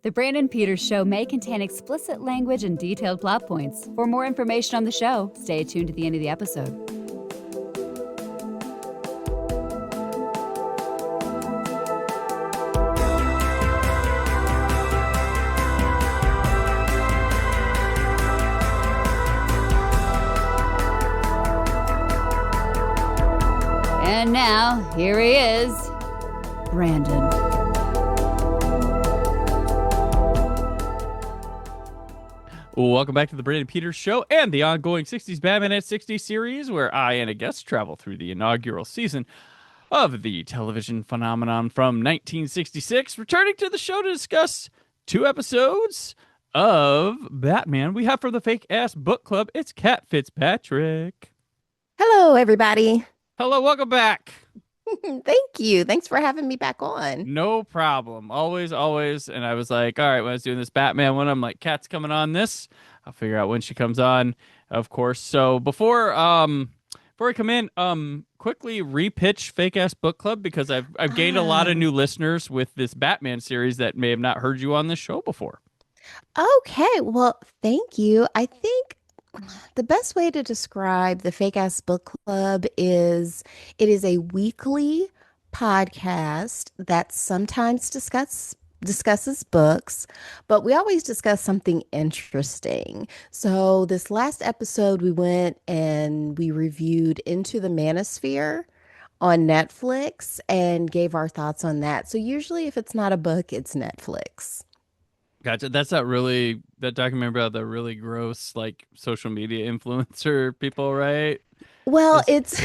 The Brandon Peters Show may contain explicit language and detailed plot points. For more information on the show, stay tuned to the end of the episode. And now, here he is, Brandon. Welcome back to the Brandon Peters Show and the ongoing 60s Batman at 60 series, where I and a guest travel through the inaugural season of the television phenomenon from 1966, returning to the show to discuss 2 episodes of Batman. We have from the Fake Ass Book Club, it's Kat Fitzpatrick. Hello, everybody. Hello, welcome back. Thank you. Thanks for having me back on. No problem. Always, always. And I was like, all right, when I was doing this Batman one, I'm like, Kat's coming on this. I'll figure out when she comes on, of course. So before we come in, quickly repitch Fake Ass Book Club, because I've gained a lot of new listeners with this Batman series that may have not heard you on this show before. Okay, well, thank you. I think the best way to describe the Fake Ass Book Club is it is a weekly podcast that sometimes discusses books, but we always discuss something interesting. So this last episode, we went and we reviewed Into the Manosphere on Netflix and gave our thoughts on that. So usually if it's not a book, it's Netflix. Gotcha. That's not really that documentary about the really gross, like, social media influencer people, right? Well, it's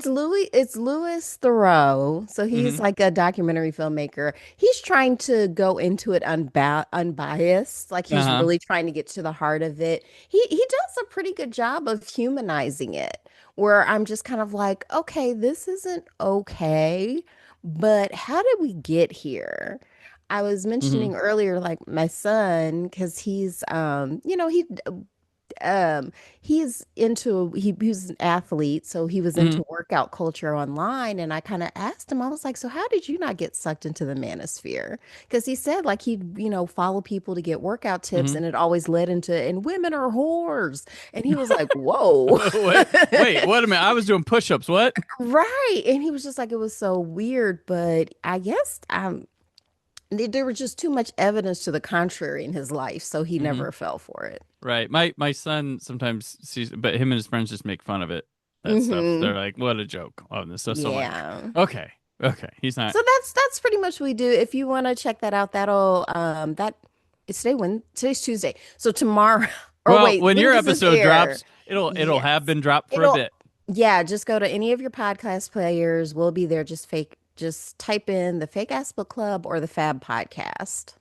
Louis Theroux. So he's like a documentary filmmaker. He's trying to go into it unbiased. Like he's really trying to get to the heart of it. He does a pretty good job of humanizing it, where I'm just kind of like, okay, this isn't okay, but how did we get here? I was mentioning earlier, like my son, because he's an athlete, so he was into workout culture online, and I kind of asked him, I was like, so how did you not get sucked into the manosphere? Because he said like he'd follow people to get workout tips, and it always led into, and women are whores, and he was like, whoa. wait, what a minute, I was doing push-ups, what? Right. And he was just like, it was so weird, but I guess there was just too much evidence to the contrary in his life, so he never fell for it. Right. My son sometimes sees, but him and his friends just make fun of it. That stuff. They're like, "What a joke!" Oh, this stuff. So Yeah. like, okay, he's not. So that's pretty much what we do. If you want to check that out, that'll it's today's Tuesday. So tomorrow, or Well, wait, when your does this episode air? drops, it'll Yes. have been dropped for a It'll bit. Yeah, just go to any of your podcast players. We'll be there. Just type in the Fake Ass Book Club or the Fab Podcast.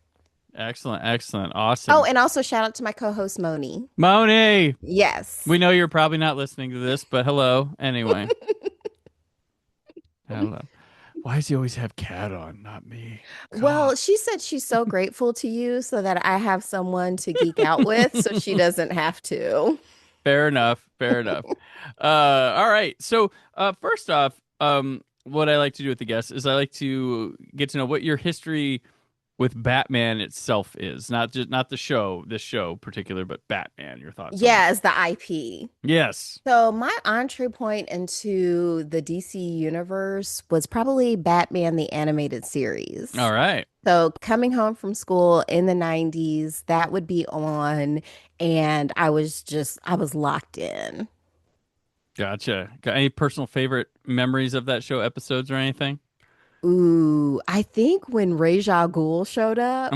Excellent, awesome. Oh, and also shout out to my co-host Moni. Moni, Yes. we know you're probably not listening to this, but hello anyway. Hello. Why does he always have Kat on, not me? God. Well, she said she's so grateful to you so that I have someone to geek out with so she doesn't have to. Fair enough. All right. So, first off, what I like to do with the guests is I like to get to know what your history with Batman itself is, not the show, this show particular, but Batman. Your thoughts? Yeah, as the IP. Yes. So my entree point into the DC universe was probably Batman the Animated Series. All right. So coming home from school in the 90s, that would be on, and I was locked in. Gotcha. Got any personal favorite memories of that show, episodes or anything? Ooh, I think when Ra's al Ghul showed up,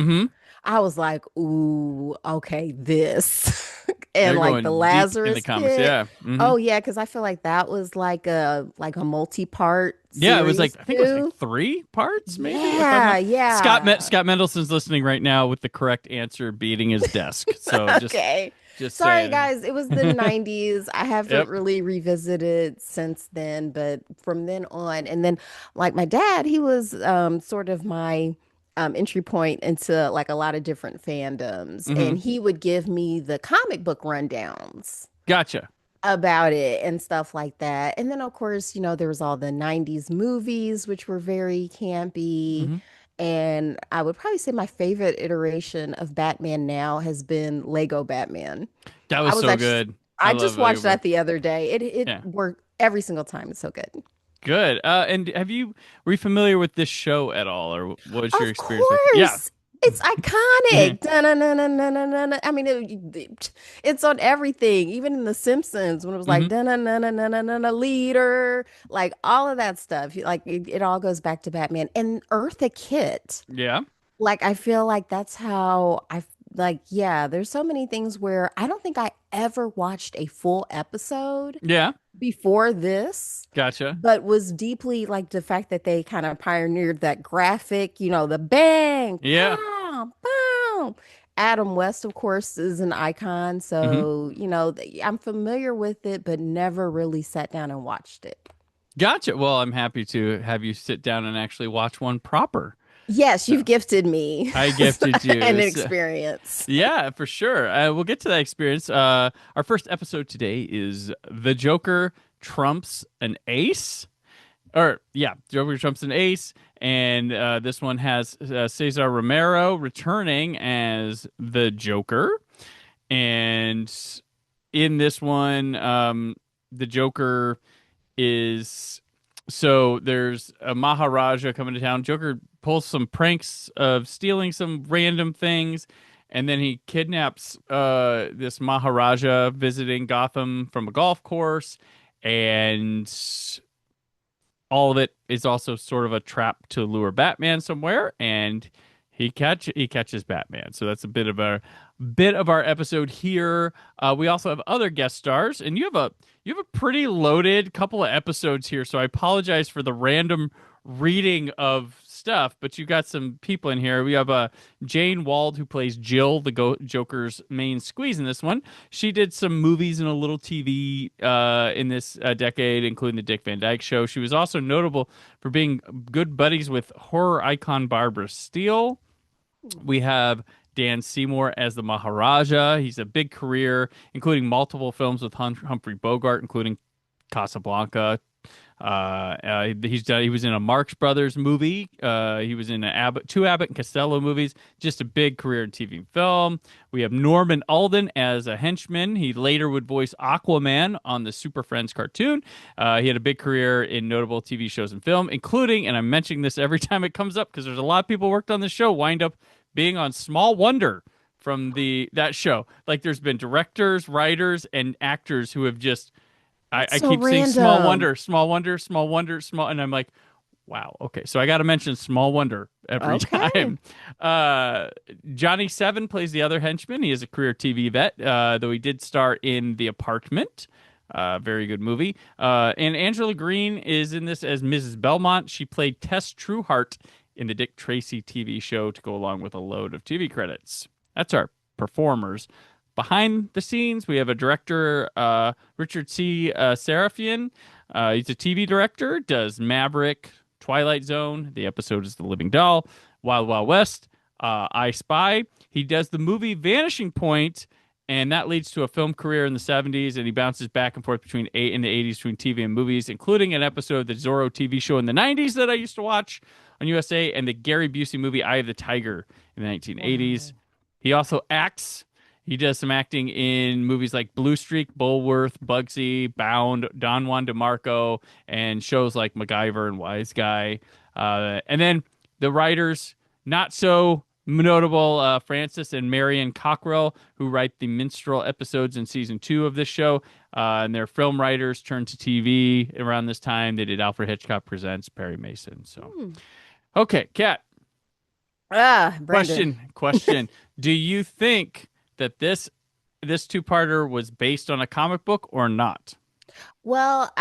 I was like, ooh, okay, this. And They're like going the deep Lazarus in the comics, pit. yeah. Oh yeah, because I feel like that was like a multi-part Yeah, it was like, I think it was too. like 3 parts, maybe. Yeah. Scott Mendelson's listening right now with the correct answer, beating his desk. So Okay. just Sorry, saying. guys. It was the 90s. I haven't Yep. really revisited since then, but from then on, and then like my dad, he was sort of my entry point into like a lot of different fandoms, and he would give me the comic book rundowns Gotcha. about it and stuff like that. And then, of course, there was all the 90s movies, which were very campy. And I would probably say my favorite iteration of Batman now has been Lego Batman. That I was was so actually, good. I I love just Lego watched Batman. that the other day. It Yeah. worked every single time. It's so good. Good. And were you familiar with this show at all, or what was your Of experience with it? Yeah. course. It's iconic. Dun-dun-dun-dun-dun-dun-dun. I mean, it's on everything, even in The Simpsons when it was like Hmm. dun-dun-dun-dun-dun-dun, leader, like all of that stuff. Like it all goes back to Batman and Eartha Kitt. Yeah. Like I feel like that's how like yeah, there's so many things where I don't think I ever watched a full episode Yeah. before this, Gotcha. but was deeply like the fact that they kind of pioneered that graphic, the bang, Yeah. pow, pow. Adam West, of course, is an icon. Hmm. So, I'm familiar with it, but never really sat down and watched it. Gotcha. Well, I'm happy to have you sit down and actually watch one proper. Yes, you've So gifted me I gifted an you. So, experience. yeah, for sure. We'll get to that experience. Our first episode today is The Joker Trumps an Ace. Or, yeah, Joker Trumps an Ace. And this one has Cesar Romero returning as the Joker. And in this one, the Joker is so there's a Maharaja coming to town. Joker pulls some pranks of stealing some random things, and then he kidnaps this Maharaja visiting Gotham from a golf course, and all of it is also sort of a trap to lure Batman somewhere, and he catches Batman. So that's a bit of our episode here. We also have other guest stars, and you have a pretty loaded couple of episodes here. So I apologize for the random reading of stuff, but you got some people in here. We have Jane Wald, who plays Jill, the Joker's main squeeze in this one. She did some movies and a little TV in this decade, including the Dick Van Dyke Show. She was also notable for being good buddies with horror icon Barbara Steele. We have Dan Seymour as the Maharaja. He's a big career, including multiple films with Humphrey Bogart, including Casablanca. He was in a Marx Brothers movie. He was in two Abbott and Costello movies. Just a big career in TV and film. We have Norman Alden as a henchman. He later would voice Aquaman on the Super Friends cartoon. He had a big career in notable TV shows and film, including, and I'm mentioning this every time it comes up because there's a lot of people who worked on the show wind up being on Small Wonder from that show. Like there's been directors, writers, and actors who have just That's I so keep seeing Small random. Wonder, Small Wonder, Small Wonder, Small, and I'm like, wow, okay. So I got to mention Small Wonder every Okay. time. Uh, Johnny Seven plays the other henchman. He is a career TV vet, though he did star in The Apartment. Very good movie. And Angela Green is in this as Mrs. Belmont. She played Tess Trueheart in the Dick Tracy TV show to go along with a load of TV credits. That's our performers. Behind the scenes, we have a director, Richard C. Serafian. He's a TV director, does Maverick, Twilight Zone. The episode is The Living Doll, Wild Wild West, I Spy. He does the movie Vanishing Point, and that leads to a film career in the 70s, and he bounces back and forth between in the 80s between TV and movies, including an episode of the Zorro TV show in the 90s that I used to watch on USA, and the Gary Busey movie Eye of the Tiger in the 1980s. Wow. He also acts. He does some acting in movies like Blue Streak, Bulworth, Bugsy, Bound, Don Juan DeMarco, and shows like MacGyver and Wise Guy. And then the writers, not so notable, Francis and Marion Cockrell, who write the minstrel episodes in season 2 of this show. And they're film writers turned to TV around this time. They did Alfred Hitchcock Presents, Perry Mason. So, Hmm. okay, Kat, Brandon. question. Do you think that this two-parter was based on a comic book or not? Well,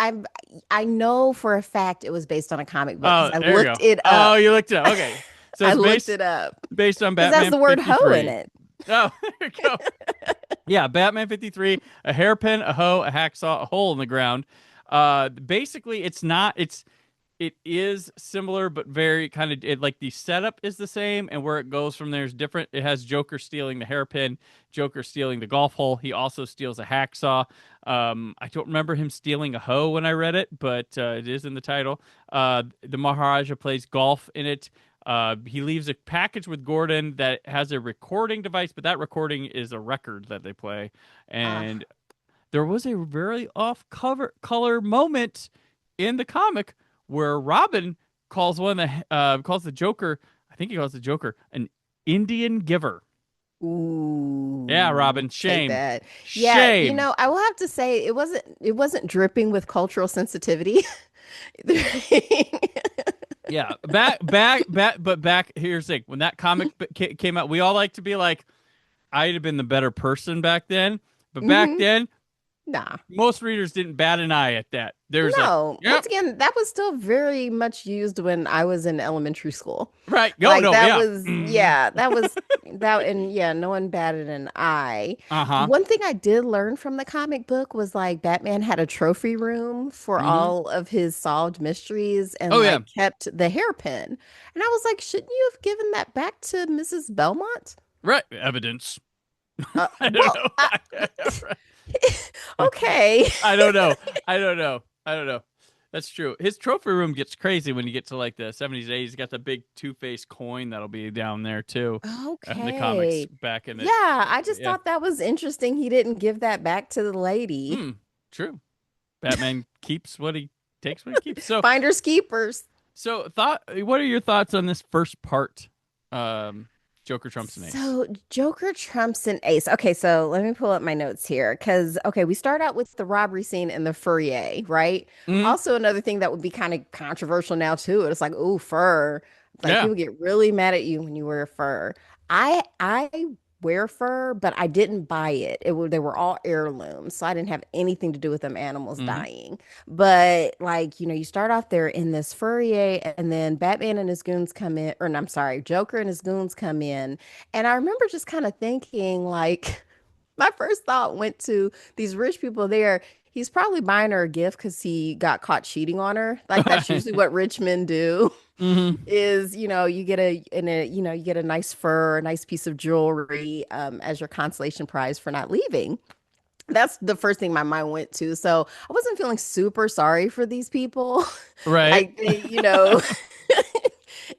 I know for a fact it was based on a comic book because Oh, I there you looked go. it Oh, up. you looked it up. Okay. So I it's looked it up based on because that's Batman the word hoe in 53. it. Oh, there you go. Yeah, Batman 53, a hairpin, a hoe, a hacksaw, a hole in the ground. Basically it is similar, but very kind of like the setup is the same, and where it goes from there is different. It has Joker stealing the hairpin, Joker stealing the golf hole. He also steals a hacksaw. I don't remember him stealing a hoe when I read it, but it is in the title. The Maharaja plays golf in it. He leaves a package with Gordon that has a recording device, but that recording is a record that they play. And there was a very off color moment in the comic where Robin calls calls the Joker. I think he calls the Joker an Indian giver. Yeah, Ooh, Robin, take shame, that. Yeah, shame. I will have to say it wasn't dripping with cultural sensitivity. Yeah, but back. Here's the thing: when that comic came out, we all like to be like, I'd have been the better person back then. But back hmm then, Nah. most readers didn't bat an eye at that. There's like, No, once yep, again, that was still very much used when I was in elementary school. right, go, Like no, that yeah, was, yeah, that was that, and yeah, no one batted an eye. uh-huh, One thing I did learn from the comic book was like Batman had a trophy room for mm-hmm. all of his solved mysteries and Oh yeah, like kept the hairpin. And I was like, shouldn't you have given that back to Mrs. Belmont? right, evidence. I don't Well, know. okay. I don't know. I don't know. I don't know. That's true. His trophy room gets crazy when you get to like the 70s, 80s. He's got the big two-faced coin that'll be down there too. In the comics Okay. back in Yeah, the I just yeah. thought that was interesting. He didn't give that back to the lady. Hmm. True. Batman keeps what he takes what he keeps. So Finders keepers. thought what are your thoughts on this first part? Joker trumps an ace. So Joker trumps an ace. Okay, so let me pull up my notes here because okay, we start out with the robbery scene in the Fourier, right? Hmm. Also, another thing that would be kind of controversial now too. It's like, oh, fur. Like Yeah. people get really mad at you when you wear fur. I wear fur, but I didn't buy it. They were all heirlooms, so I didn't have anything to do with them animals Hmm. dying. But like, you start off there in this Fourier, and then Batman and his goons come in, or no, I'm sorry, Joker and his goons come in. And I remember just kind of thinking, like, my first thought went to these rich people there. He's probably buying her a gift because he got caught cheating on her. Like that's usually what rich men do Hmm. is you get you get a nice fur, a nice piece of jewelry as your consolation prize for not leaving. That's the first thing my mind went to. So I wasn't feeling super sorry for these people, Right. like they,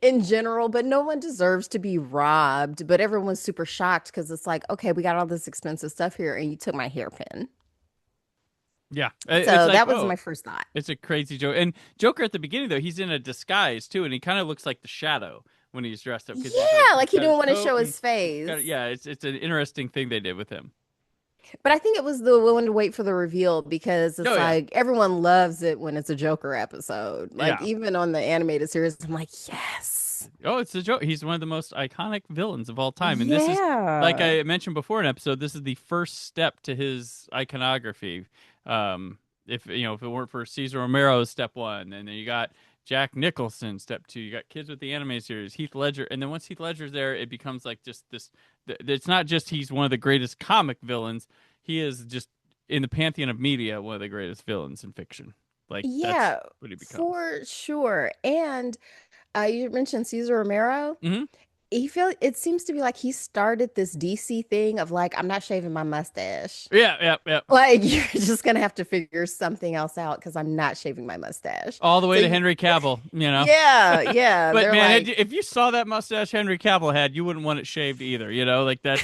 in general, but no one deserves to be robbed. But everyone's super shocked because it's like, okay, we got all this expensive stuff here, and you took my hairpin. Yeah. It's So like, that was oh, my first thought. it's a crazy joke. And Joker at the beginning though, he's in a disguise too, and he kind of looks like the Shadow when he's dressed up because Yeah, he's like he got his didn't want to coat show and his face. yeah, it's an interesting thing they did with him. But I think it was the willing to wait for the reveal because it's Oh yeah, like everyone loves it when it's a Joker episode. Like yeah. even on the animated series, I'm like, yes. Oh, it's a joke. He's one of the most iconic villains of all time, and this is like Yeah. I mentioned before in an episode. This is the first step to his iconography. If if it weren't for Cesar Romero's step one, and then you got Jack Nicholson step two, you got kids with the anime series, Heath Ledger, and then once Heath Ledger's there, it becomes like just this. It's not just he's one of the greatest comic villains. He is just in the pantheon of media one of the greatest villains in fiction. Like that's Yeah, what he becomes. for sure. And you mentioned Cesar Romero. Hmm. It seems to be like he started this DC thing of like, I'm not shaving my mustache. Yeah, yeah, yeah. Like you're just gonna have to figure something else out because I'm not shaving my mustache. All the way So to Henry Cavill, yeah, yeah. But They're man, like, if you saw that mustache Henry Cavill had, you wouldn't want it shaved either. Like that's.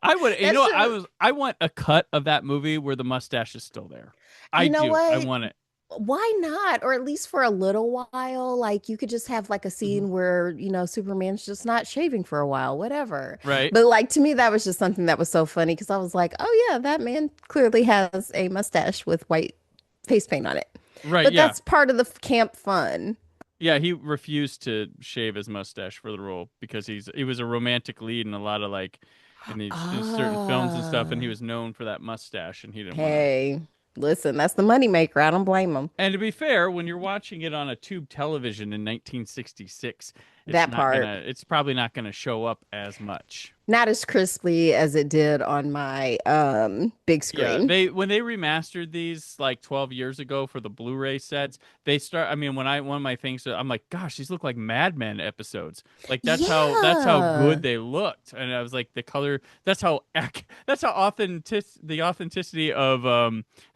I would. that should, I want a cut of that movie where the mustache is still there. I you know do. I what? want it. Why not? Or at least for a little while, like you could just have like a Hmm. scene where, Superman's just not shaving for a while, whatever. Right. But like to me, that was just something that was so funny because I was like, oh yeah, that man clearly has a mustache with white face paint on it. Right. But Yeah. that's part of the camp fun. Yeah. He refused to shave his mustache for the role because he was a romantic lead in a lot of like in certain films and stuff, and he Ah, was known for that mustache, and he didn't want to. hey, listen, that's the moneymaker. I don't blame him. And to be fair, when you're watching it on a tube television in 1966, That part. it's probably not gonna show up as much. Not as crisply as it did on my big Yeah, screen. when they remastered these like 12 years ago for the Blu-ray sets, I mean, one of my things, I'm like, gosh, these look like Mad Men episodes. Like that's how Yeah. good they looked. And I was like, the color, that's how the authenticity of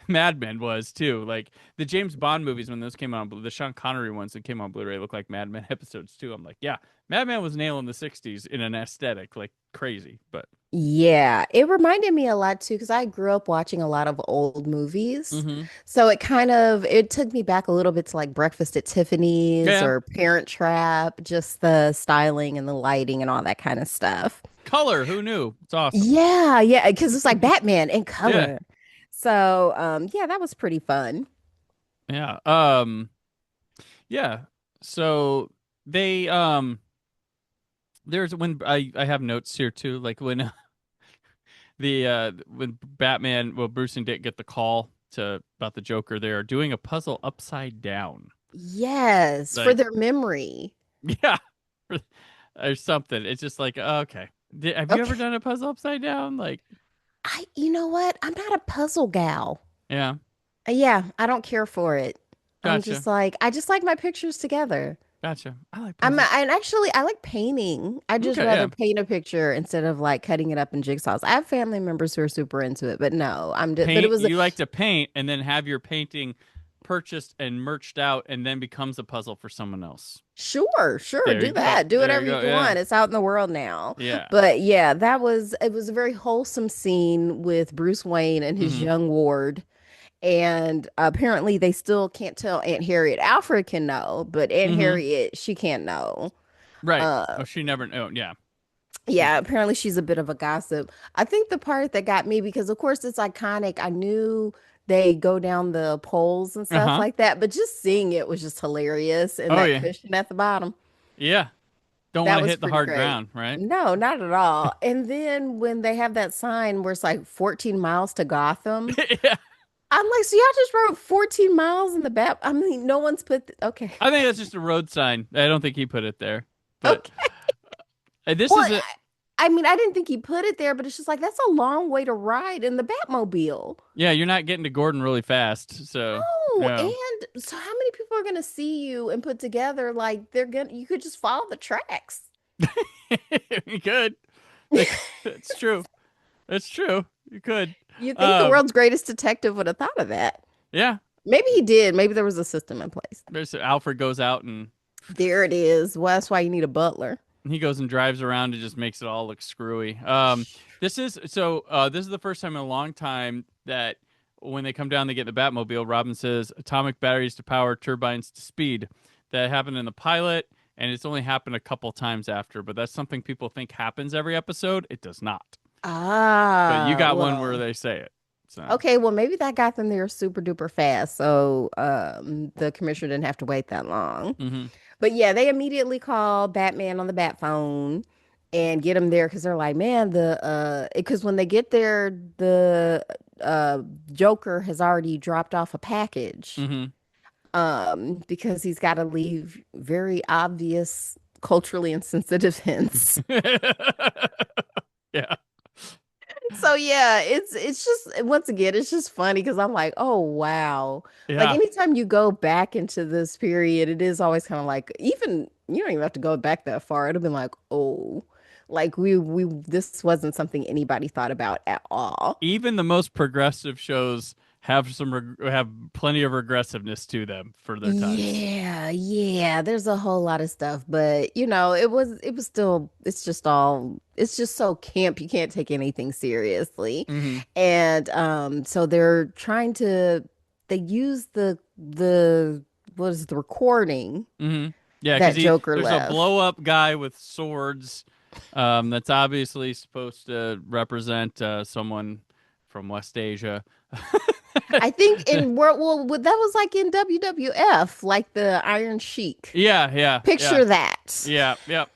Mad Men was too. Like the James Bond movies when those came out, the Sean Connery ones that came on Blu-ray look like Mad Men episodes too. I'm like, yeah, Mad Men was nailing the 60s in an aesthetic like crazy, but Yeah, it reminded me a lot too because I grew up watching a lot of old movies. hmm So it took me back a little bit to like Breakfast at Tiffany's yeah, or Parent Trap, just the styling and the lighting and all that kind of stuff. color, who knew? It's awesome. Yeah, yeah, because it's like Batman in Yeah. color. So, yeah, that was pretty fun. Yeah. Yeah. So they there's when I have notes here too, like when when Bruce and Dick get the call to about the Joker, they are doing a puzzle upside down. Yes, for Like, their memory. yeah. Or something. It's just like, okay. Have you ever Okay. done a puzzle upside down? Like, You know what? I'm not a puzzle gal. yeah. Yeah, I don't care for it. Gotcha. I just like my pictures together. Gotcha. I like puzzles. And actually, I like painting. I just Okay, yeah. rather paint a picture instead of like cutting it up in jigsaws. I have family members who are super into it, but no, but it Paint was you like to paint and then have your painting purchased and merched out and then becomes a puzzle for someone else. sure, There you do go. that. Do There whatever you go. you Yeah. want. It's out in the world now. Yeah. But yeah, it was a very wholesome scene with Bruce Wayne and his hmm young ward. And apparently they still can't tell Aunt Harriet. Alfred can know, but Aunt hmm Harriet, she can't know. Right. Uh, Oh, she never oh, yeah. Yeah, apparently she's a bit of a gossip. I think the part that got me, because of course it's iconic. I knew they go down the poles and stuff Uh-huh. like that, but just seeing it was just hilarious. And Oh that yeah. cushion at the bottom, Yeah. Don't want that to was hit the pretty hard great. ground, right? No, not at all. And then when they have that sign where it's like 14 miles to Gotham, Yeah. I'm like, so y'all just rode 14 miles in the back? I mean, no one's okay. I think that's just a road sign. I don't think he put it there. But Okay. this Well, is a I mean, I didn't think he put it there, but it's just like that's a long way to ride in the Batmobile. yeah, you're not getting to Gordon really fast. So, No, yeah. and so how many people are gonna see you and put together like you could just follow the tracks. You could. It's true. It's true. You could. You'd think the Um, world's greatest detective would have thought of that. yeah. Maybe he did. Maybe there was a system in place. There's Alfred goes out and There it is. Well, that's why you need a butler. he goes and drives around and just makes it all look screwy. This is the first time in a long time that when they come down to get the Batmobile, Robin says atomic batteries to power, turbines to speed. That happened in the pilot, and it's only happened a couple times after, but that's something people think happens every episode. It does not. But you got one where Well, they say it. So okay, well maybe that got them there super duper fast, so the commissioner didn't have to wait that long. hmm But yeah, they immediately call Batman on the bat phone and get him there because they're like, man, because when they get there, the uh Joker has already dropped off a package. hmm Because he's got to leave very obvious culturally insensitive hints. Yeah. So yeah, it's just once again, it's just funny because I'm like, oh wow. Like Yeah. anytime you go back into this period, it is always kind of like even you don't even have to go back that far. It'd have been like, oh, like we this wasn't something anybody thought about at all. Even the most progressive shows have plenty of regressiveness to them for their times. Yeah, yeah, there's a whole lot of stuff, but it was still it's just so camp you can't take anything seriously. hmm And so they're trying to they use the what is it, the recording hmm Yeah, because that Joker there's a left. blow up guy with swords, that's obviously supposed to represent someone from West Asia. I think in world well that was like in WWF, like the Iron Sheik. Yeah, yeah, yeah, Picture that. yeah, yeah,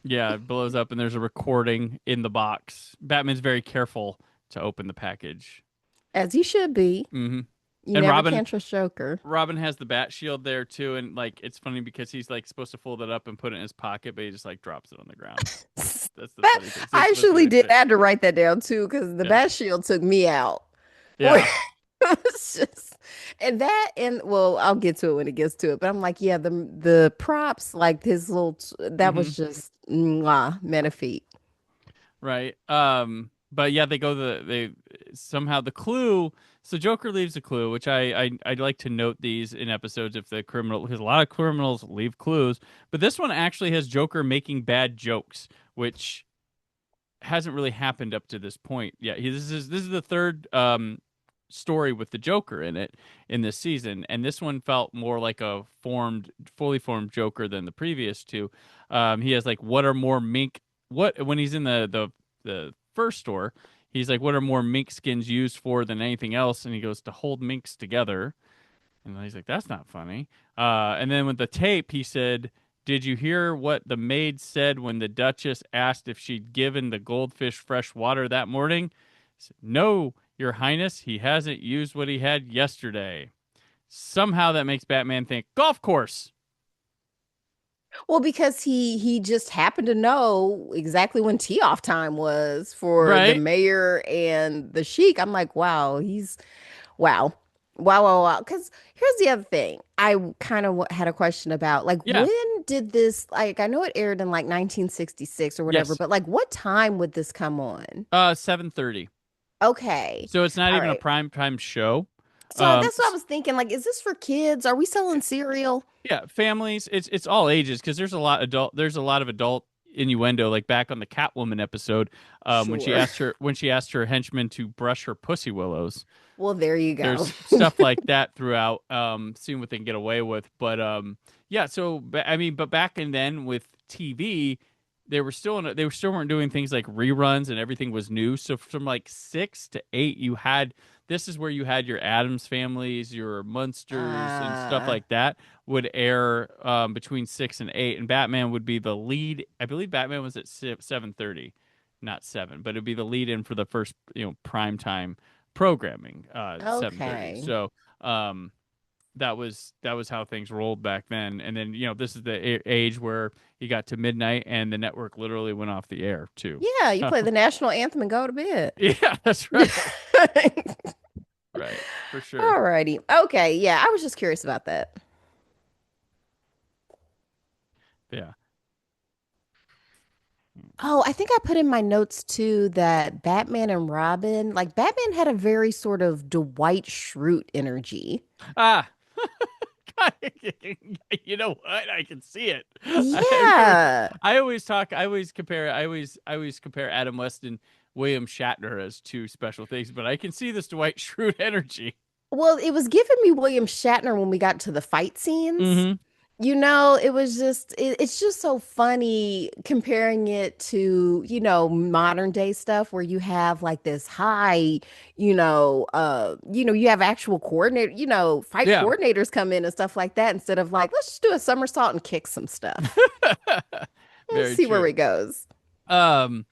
yeah. It blows up, and there's a recording in the box. Batman's very careful to open the package. As he should be. hmm You And never can trust Joker. Robin has the bat shield there too, and like it's funny because he's like supposed to fold it up and put it in his pocket, but he just like drops it on the ground. That's the That funny thing. So I it's supposed to be actually like did. fit. I had to write that down too because the Yeah, bat shield took me out. yeah. It's just, and that, and well, I'll get to it when it gets to it. But I'm like, yeah, the props, like his little, that Hmm. was just mwah, magnifique. Right. But yeah, they somehow the clue. So Joker leaves a clue, which I'd like to note these in episodes if the criminal, because a lot of criminals leave clues, but this one actually has Joker making bad jokes, which hasn't really happened up to this point. Yeah, this is the third story with the Joker in it in this season, and this one felt more like a fully formed Joker than the previous two. He has like, what are more mink? What when he's in the first store, he's like, what are more mink skins used for than anything else? And he goes, to hold minks together. And he's like, that's not funny. And then with the tape, he said, did you hear what the maid said when the Duchess asked if she'd given the goldfish fresh water that morning? He said, no, Your Highness, he hasn't used what he had yesterday. Somehow that makes Batman think, golf course. Well, because he just happened to know exactly when tee off time was for the Right? mayor and the sheik. I'm like, wow, he's wow. Wow, wow, wow. Because here's the other thing. I kind of had a question about like Yeah. when did this like I know it aired in like 1966 or whatever, Yes. but like what time would this come on? 7:30. Okay. So it's not All even a right. prime time show. So Um, that's what I was thinking. Like, is this for kids? Are we selling cereal? Yeah, families. It's all ages because there's a lot of adult innuendo. Like back on the Catwoman episode, Sure. when she asked her henchman to brush her pussy willows. Well, there you go. There's stuff like that throughout. Seeing what they can get away with, but yeah. So I mean, but back and then with TV, they still weren't doing things like reruns and everything was new. So from like 6 to 8, this is where you had your Addams families, your Munsters, and stuff Ah, like that would air between 6 and 8, and Batman would be the lead. I believe Batman was at 7:30, not 7, but it'd be the lead in for the first prime time programming 7:30. okay. So that was how things rolled back then. And then this is the age where you got to midnight and the network literally went off the air too. Yeah, you play the national anthem and go to bed. Yeah, that's right. Right, for sure. Alrighty. Okay. Yeah, I was just curious about that. Yeah. Oh, I think I put in my notes too that Batman and Robin, like Batman had a very sort of Dwight Schrute energy. Ah, you know what? I can see it. Yeah. I always compare Adam West and William Shatner as two special things, but I can see this Dwight Schrute energy. Well, it was giving me William Shatner when we got to the fight scenes. Mm-hmm. It was just it's just so funny comparing it to, modern day stuff where you have like this high, you have actual coordinator, fight Yeah. coordinators come in and stuff like that instead of like, let's just do a somersault and kick some stuff. Let's Very see where true. it goes. Um,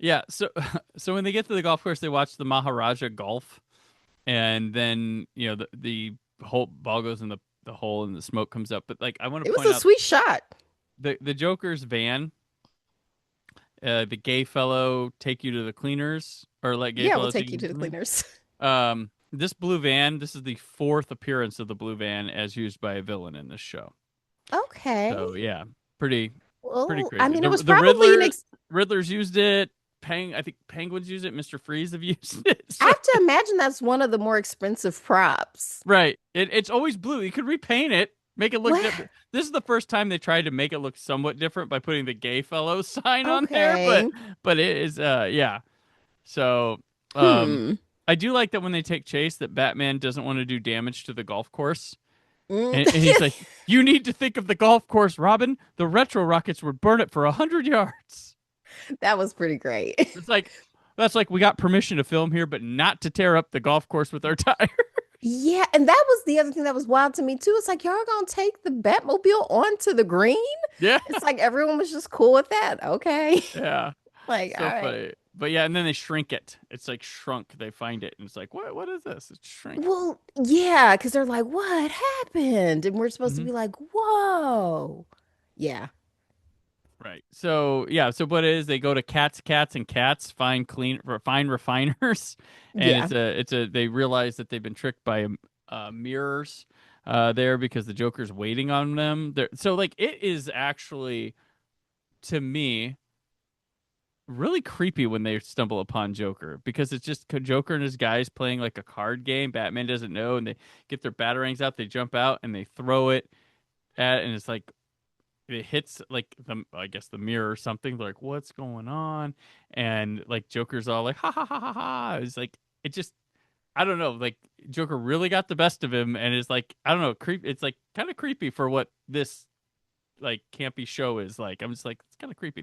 yeah. So, so when they get to the golf course, they watch the Maharaja golf, and then the whole ball goes in the hole and the smoke comes up. But like, I want to It was point a out sweet shot. the Joker's van. The gay fellow take you to the cleaners, or let gay Yeah, we'll fellow take take you you to to the the cleaners. cleaners. This blue van. This is the fourth appearance of the blue van as used by a villain in this show. Okay. So yeah, pretty Well, I crazy. mean, The it was the probably Riddler's used it. I think Penguins use it. Mr. Freeze have used it. I So, have to imagine that's one of the more expensive props. right. It's always blue. You could repaint it, make it look What? different. This is the first time they tried to make it look somewhat different by putting the gay fellow sign on there, Okay. but it is yeah. So um Hmm. I do like that when they take chase that Batman doesn't want to do damage to the golf course. Mm. And he's like, "You need to think of the golf course, Robin. The retro rockets would burn it for 100 yards." That was pretty great. It's like that's like we got permission to film here, but not to tear up the golf course with our tires. Yeah, and that was the other thing that was wild to me too. It's like y'all gonna take the Batmobile onto the green? Yeah, It's like everyone was just cool with that. Okay. yeah, Like, all so right. funny. But yeah, and then they shrink it. It's like shrunk. They find it, and it's like, what is this? It's shrink. Well, yeah, because they're like, what happened? And we're supposed to Hmm. be like, whoa. Yeah. Right. So yeah. So what it is, they go to cats and cats find find refiners, and Yeah. it's a they realize that they've been tricked by mirrors there because the Joker's waiting on them. There. So like it is actually to me really creepy when they stumble upon Joker because it's just Joker and his guys playing like a card game. Batman doesn't know, and they get their batarangs out. They jump out and they throw it at, and it's like it hits like the I guess the mirror or something. They're like, "What's going on?" And like Joker's all like, "Ha ha ha ha ha!" It's like it just I don't know. Like Joker really got the best of him, and it's like I don't know, creep. It's like kind of creepy for what this like campy show is like. I'm just like it's kind of creepy.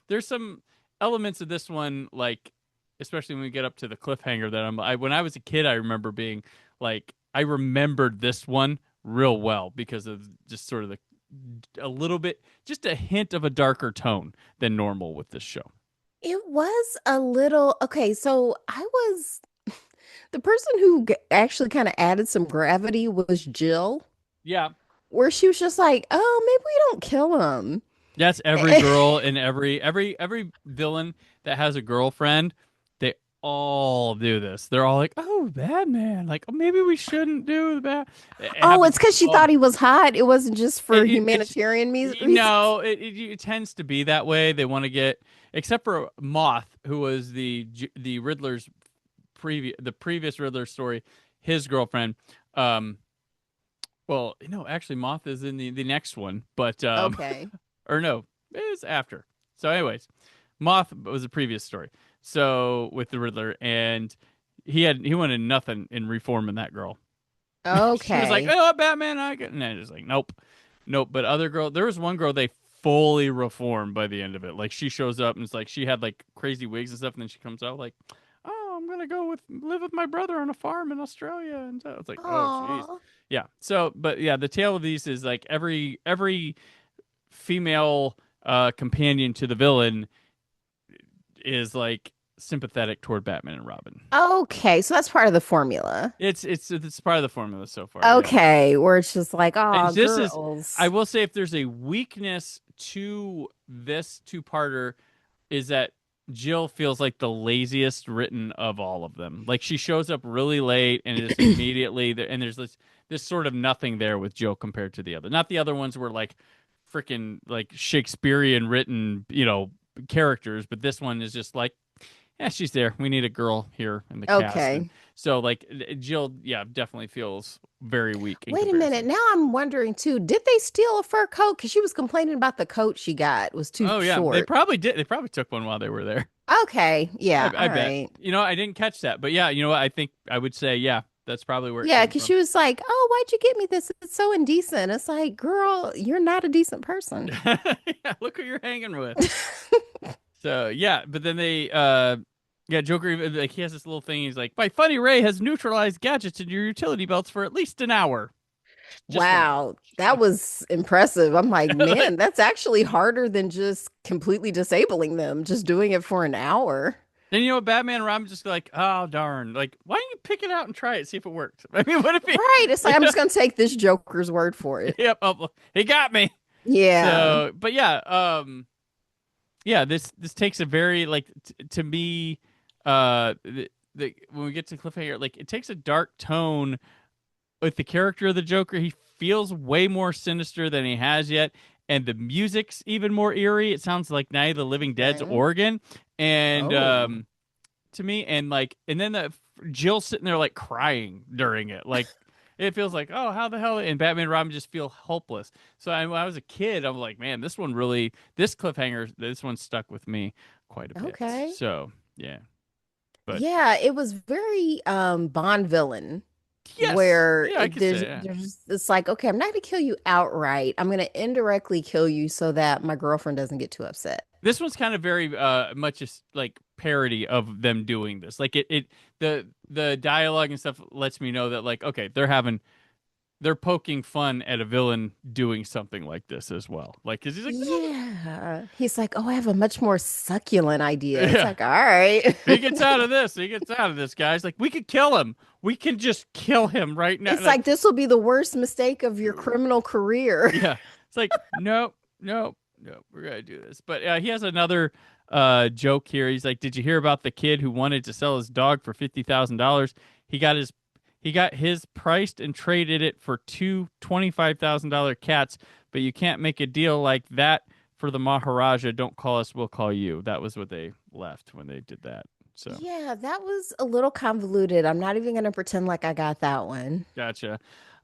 There's some elements of this one like especially when we get up to the cliffhanger that when I was a kid I remember being like I remembered this one real well because of just sort of the a little bit just a hint of a darker tone than normal with this show. It was a little okay. So I was the person who actually kind of added some gravity was Jill, Yeah. where she was just like, oh, maybe we don't kill him. That's every girl and every villain that has a girlfriend. They all do this. They're all like, "Oh, Batman! Like, oh, maybe we shouldn't do that." It Oh, it's happens. because she Oh, thought he was hot. It wasn't just for it's humanitarian reasons. no. It tends to be that way. They want to get, except for Moth, who was the Riddler's previous Riddler story, his girlfriend. Um, well, actually, Moth is in the next one, but Okay. or no, it's after. So, anyways, Moth was a previous story. So with the Riddler, and he wanted nothing in reforming that girl. She was like, Okay. "Oh, Batman, I get," and then just like, "Nope, nope." But other girl, there was one girl they fully reformed by the end of it. Like she shows up and it's like she had like crazy wigs and stuff, and then she comes out like, "Oh, I'm gonna live with my brother on a farm in Australia," and so it's like, "Oh, jeez." Oh. Yeah. So, but yeah, the tale of these is like every female companion to the villain is like sympathetic toward Batman and Robin. Okay. So that's part of the formula. It's part of the formula so far. Yeah. Okay. Where it's just like, oh, This is I girls. will say if there's a weakness to this two-parter is that Jill feels like the laziest written of all of them. Like she shows up really late and just immediately and there's this sort of nothing there with Jill compared to the other. Not the other ones were like freaking like Shakespearean written, characters, but this one is just like, yeah, she's there. We need a girl here in the cast, and Okay. so like Jill, yeah, definitely feels very weak in Wait a minute. comparison. Now I'm wondering too, did they steal a fur coat? Because she was complaining about the coat she got was too Oh yeah, they short. probably did. They probably took one while they were there. Okay. Yeah. I All bet. right. I didn't catch that, but yeah, you know what? I think I would say yeah, that's probably where it Yeah. came Because from. she was like, oh, why'd you get me this? It's so indecent. It's like, girl, you're not a decent person. Yeah, look who you're hanging with. So yeah, but then yeah, Joker like he has this little thing. He's like, my funny ray has neutralized gadgets in your utility belts for at least an hour. Just an hour. Wow, that was impressive. I'm like, Like, man, that's actually harder than just completely disabling them, just doing it for an hour. then Batman and Robin just like, oh darn, like why don't you pick it out and try it, see if it worked? I mean, what if he? Right. It's like, I'm just going to take this Joker's word for it. Yep, he got me. Yeah. So, but yeah, yeah, this takes a very like to me, when we get to cliffhanger, like it takes a dark tone with the character of the Joker. He feels way more sinister than he has yet, and the music's even more eerie. It sounds like Night of the Living Dead's Okay. organ, and Oh, to me, and then Jill sitting there like crying during it, like. It feels like, oh, how the hell? And Batman and Robin just feel hopeless. So when I was a kid, I'm like, man, this cliffhanger, this one stuck with me quite a bit. okay. So yeah, but Yeah, it was very Bond villain yes, where yeah, I could say, yeah. there's it's like, okay, I'm not going to kill you outright. I'm going to indirectly kill you so that my girlfriend doesn't get too upset. This one's kind of very much just like parody of them doing this. Like the dialogue and stuff lets me know that like okay, they're poking fun at a villain doing something like this as well. Like, 'cause he's like, no, Yeah. He's like, oh, I have a much more succulent idea. It's yeah. like, all right. He gets out of this. He gets out of this, guys. Like, we could kill him. We can just kill him right now. It's Like, like this will be the worst mistake of your criminal career. yeah. It's like, nope, nope, nope. We're gonna do this. But he has another joke here. He's like, did you hear about the kid who wanted to sell his dog for $50,000? He got his priced and traded it for two $25,000 cats. But you can't make a deal like that for the Maharaja. Don't call us, we'll call you. That was what they left when they did that. So Yeah, that was a little convoluted. I'm not even going to pretend like I got that one. gotcha.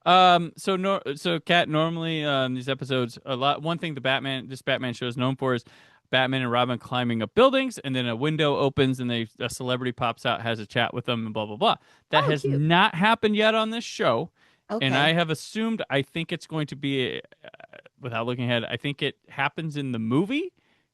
So Kat, normally these episodes, one thing this Batman show is known for is Batman and Robin climbing up buildings, and then a window opens and a celebrity pops out, has a chat with them, and blah blah blah. That Oh, has cute. not happened yet on this show, and I Okay. have assumed I think it's going to be, without looking ahead, I think it happens in the movie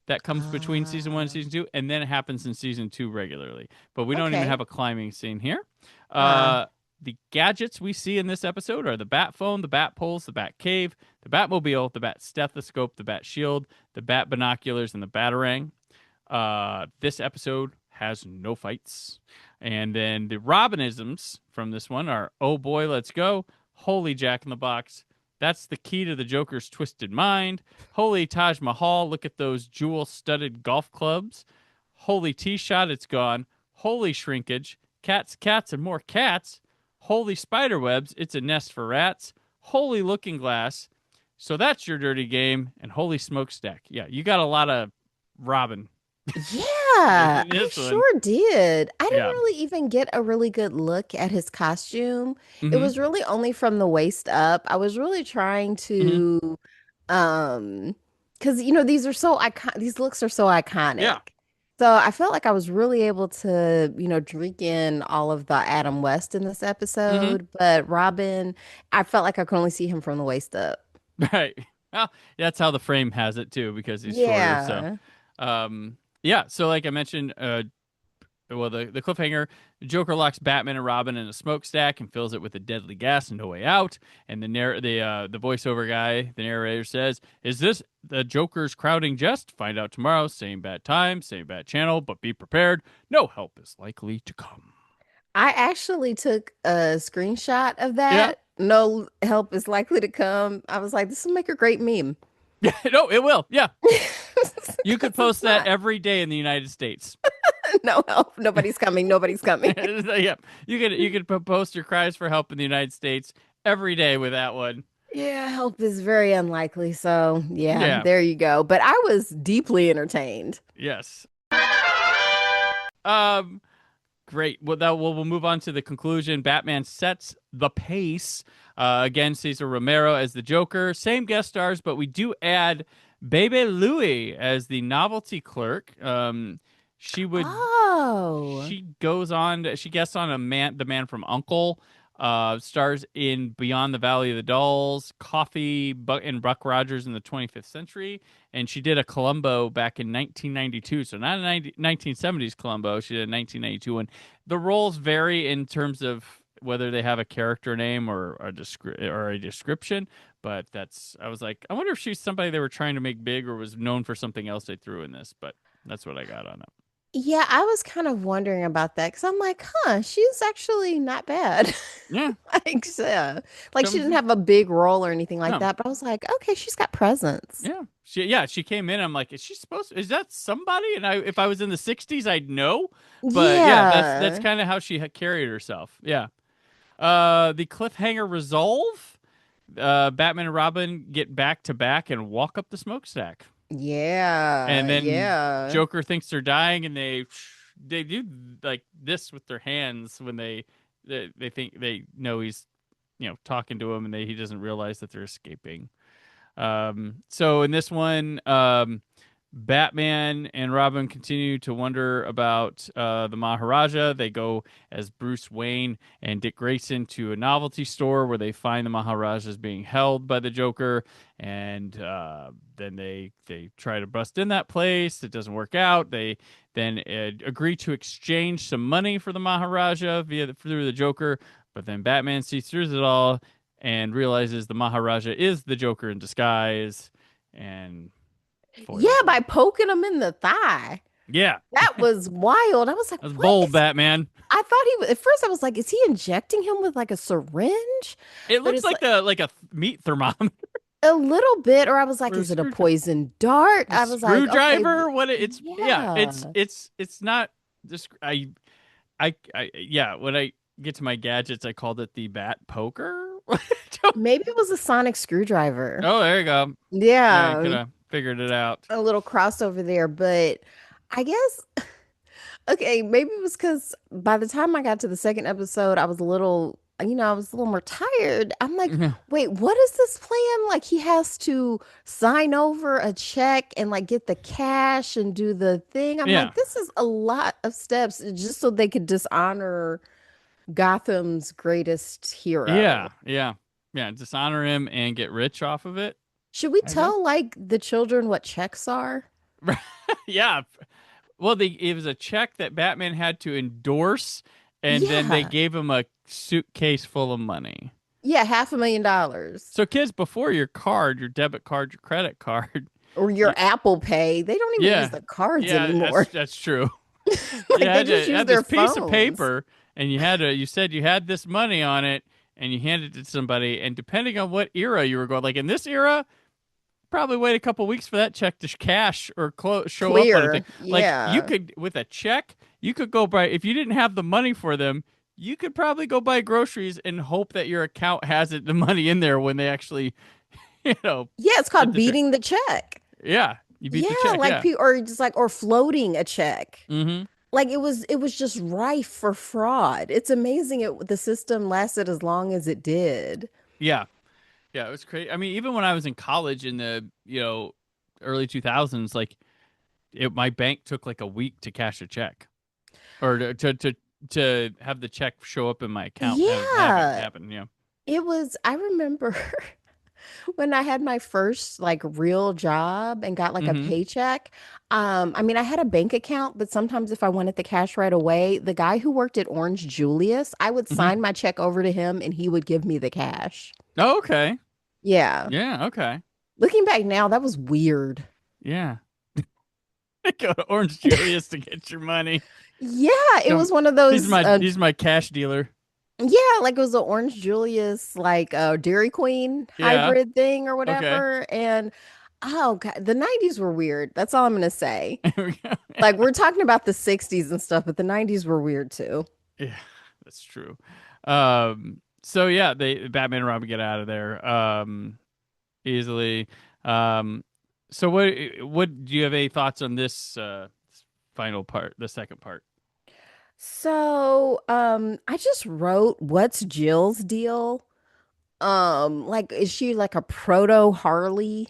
that comes between season 1 and Uh, season 2, and then it happens in season 2 regularly. But we don't even okay. have a climbing scene here. Uh, The gadgets we see in this episode are the bat phone, the bat poles, the bat cave, the Batmobile, the bat stethoscope, the bat shield, the bat binoculars, and the batarang. This episode has no fights. And then the Robinisms from this one are, oh boy, let's go. Holy Jack in the Box. That's the key to the Joker's twisted mind. Holy Taj Mahal. Look at those jewel studded golf clubs. Holy T shot, it's gone. Holy shrinkage. Cats, cats, and more cats. Holy spider webs, it's a nest for rats. Holy looking glass. So that's your dirty game. And holy smokestack. Yeah, you got a lot of Robin yeah, in I this one. sure did. I didn't Yeah. really even get a really good look at his costume. It Mm-hmm. was really only from the waist up. I was really trying Mm-hmm. to, um, because these are so icon these looks are so Yeah. iconic. So I felt like I was really able to, drink in all of the Adam West in this Mm-hmm. episode. But Robin, I felt like I could only see him from the waist up. Right. Well, that's how the frame has it too, because he's shorter. So, Yeah. yeah. So, like I mentioned, well, the cliffhanger, Joker locks Batman and Robin in a smokestack and fills it with a deadly gas and no way out. And the voiceover guy, the narrator says, "Is this the Joker's crowding jest? Find out tomorrow. Same bad time, same bad channel, but be prepared. No help is likely to come." I actually took a screenshot of Yeah. that. No help is likely to come. I was like, this will make a great meme. Yeah. No, it will. Yeah. You could Because post it's that not. every day in the United States. No help. Nobody's coming. Nobody's coming. Yeah, you could post your cries for help in the United States every day with that one. Yeah, help is very unlikely. So, yeah, Yeah. there you go. But I was deeply entertained. Yes. Um. Great. We'll move on to the conclusion. Batman sets the pace. Again, Cesar Romero as the Joker. Same guest stars, but we do add Bebe Louie as the novelty clerk. She would Oh, she goes on. She guests on the man from Uncle. Stars in Beyond the Valley of the Dolls, Coffee, and Buck Rogers in the 25th Century, and she did a Columbo back in 1992. So not a 1970s Columbo. She did a 1992 one. The roles vary in terms of whether they have a character name or a description. But I was like, I wonder if she's somebody they were trying to make big or was known for something else they threw in this. But that's what I got on it. yeah. I was kind of wondering about that because I'm like, huh, she's actually not bad. Yeah, Like, yeah. Like she comes didn't have a big role or anything like no. that, but I was like, okay, she's got presence. She came in. I'm like, is she supposed to, is that somebody? And if I was in the 60s, I'd know. But yeah, that's Yeah. kind of how she carried herself. Yeah. The cliffhanger resolve. Batman and Robin get back to back and walk up the smokestack. And Yeah. then Yeah. Joker thinks they're dying, and they do like this with their hands when they think they know he's talking to him, and he doesn't realize that they're escaping. So in this one, Batman and Robin continue to wonder about the Maharaja. They go as Bruce Wayne and Dick Grayson to a novelty store where they find the Maharajas being held by the Joker, and then they try to bust in that place. It doesn't work out. They then agree to exchange some money for the Maharaja through the Joker, but then Batman sees through it all and realizes the Maharaja is the Joker in disguise and Yeah, foils by him. poking him in the thigh. Yeah, That was wild. I was like, that was what bold, is Batman. I thought he was at first I was like, is he injecting him with like a syringe? It But looks it's like like a meat thermometer a little bit, or I was like, or a is it a screwdriver. poison dart? A I was like, okay, screwdriver? What it's yeah, yeah. it's not this I yeah, when I get to my gadgets I called it the bat poker. Maybe it was a sonic screwdriver. Oh, there you go. Yeah, you could Yeah, have figured it out. a little crossover there, but I guess okay, maybe it was because by the time I got to the second episode, I was a little, I was a little more tired. I'm like, wait, what is this plan? Like, he has to sign over a check and like get the cash and do the thing. I'm Yeah. like, this is a lot of steps just so they could dishonor Gotham's greatest hero. Yeah. Yeah. Yeah. Dishonor him and get rich off of it, Should we I guess. tell like the children what checks are? Yeah. Well, it was a check that Batman had to endorse, and then they Yeah. gave him a suitcase full of money. Yeah, $500,000. So, kids, before your card, your debit card, your credit card, Or your y- Apple Pay. They don't even use yeah, the cards yeah, anymore. that's true. You Like they had just to use had their this piece of phones. paper, and you said you had this money on it, and you handed it to somebody, and depending on what era you were going, like in this era, probably wait a couple weeks for that check to cash or show up on a thing. Clear. Like you Yeah. could with a check, you could go buy if you didn't have the money for them, you could probably go buy groceries and hope that your account has the money in there when they actually, you know, Yeah, it's get called the check. beating the check. Yeah, you beat Yeah, the check. like Yeah. or just like or floating a check. Mm-hmm. Like it was just rife for fraud. It's amazing the system lasted as long as it did. Yeah. Yeah. It was crazy. I mean, even when I was in college in the early 2000s, like my bank took like a week to cash a check or to have the check show up in my account and have it Yeah. happen. Yeah. I remember when I had my first like real job and got like a Mm-hmm. paycheck. I mean, I had a bank account, but sometimes if I wanted the cash right away, the guy who worked at Orange Julius, I would Mm-hmm. sign my check over to him and he would give me the cash. Oh, okay. Yeah. Yeah. Okay. Looking back now, that was weird. Yeah. Go to Orange Julius to get your money. Yeah, it Um, was one of he's those my cash dealer. yeah, like it was an Orange Julius like Dairy Queen Yeah. hybrid thing or Okay. whatever. And oh God, the 90s were weird. That's all I'm gonna say. There we go. Like we're talking about the 60s and stuff, but the 90s were weird too. Yeah, that's true. So yeah, Batman and Robin get out of there easily. Um, so what do you have any thoughts on this final part, the second part? So, I just wrote, what's Jill's deal? Like, is she like a proto Harley?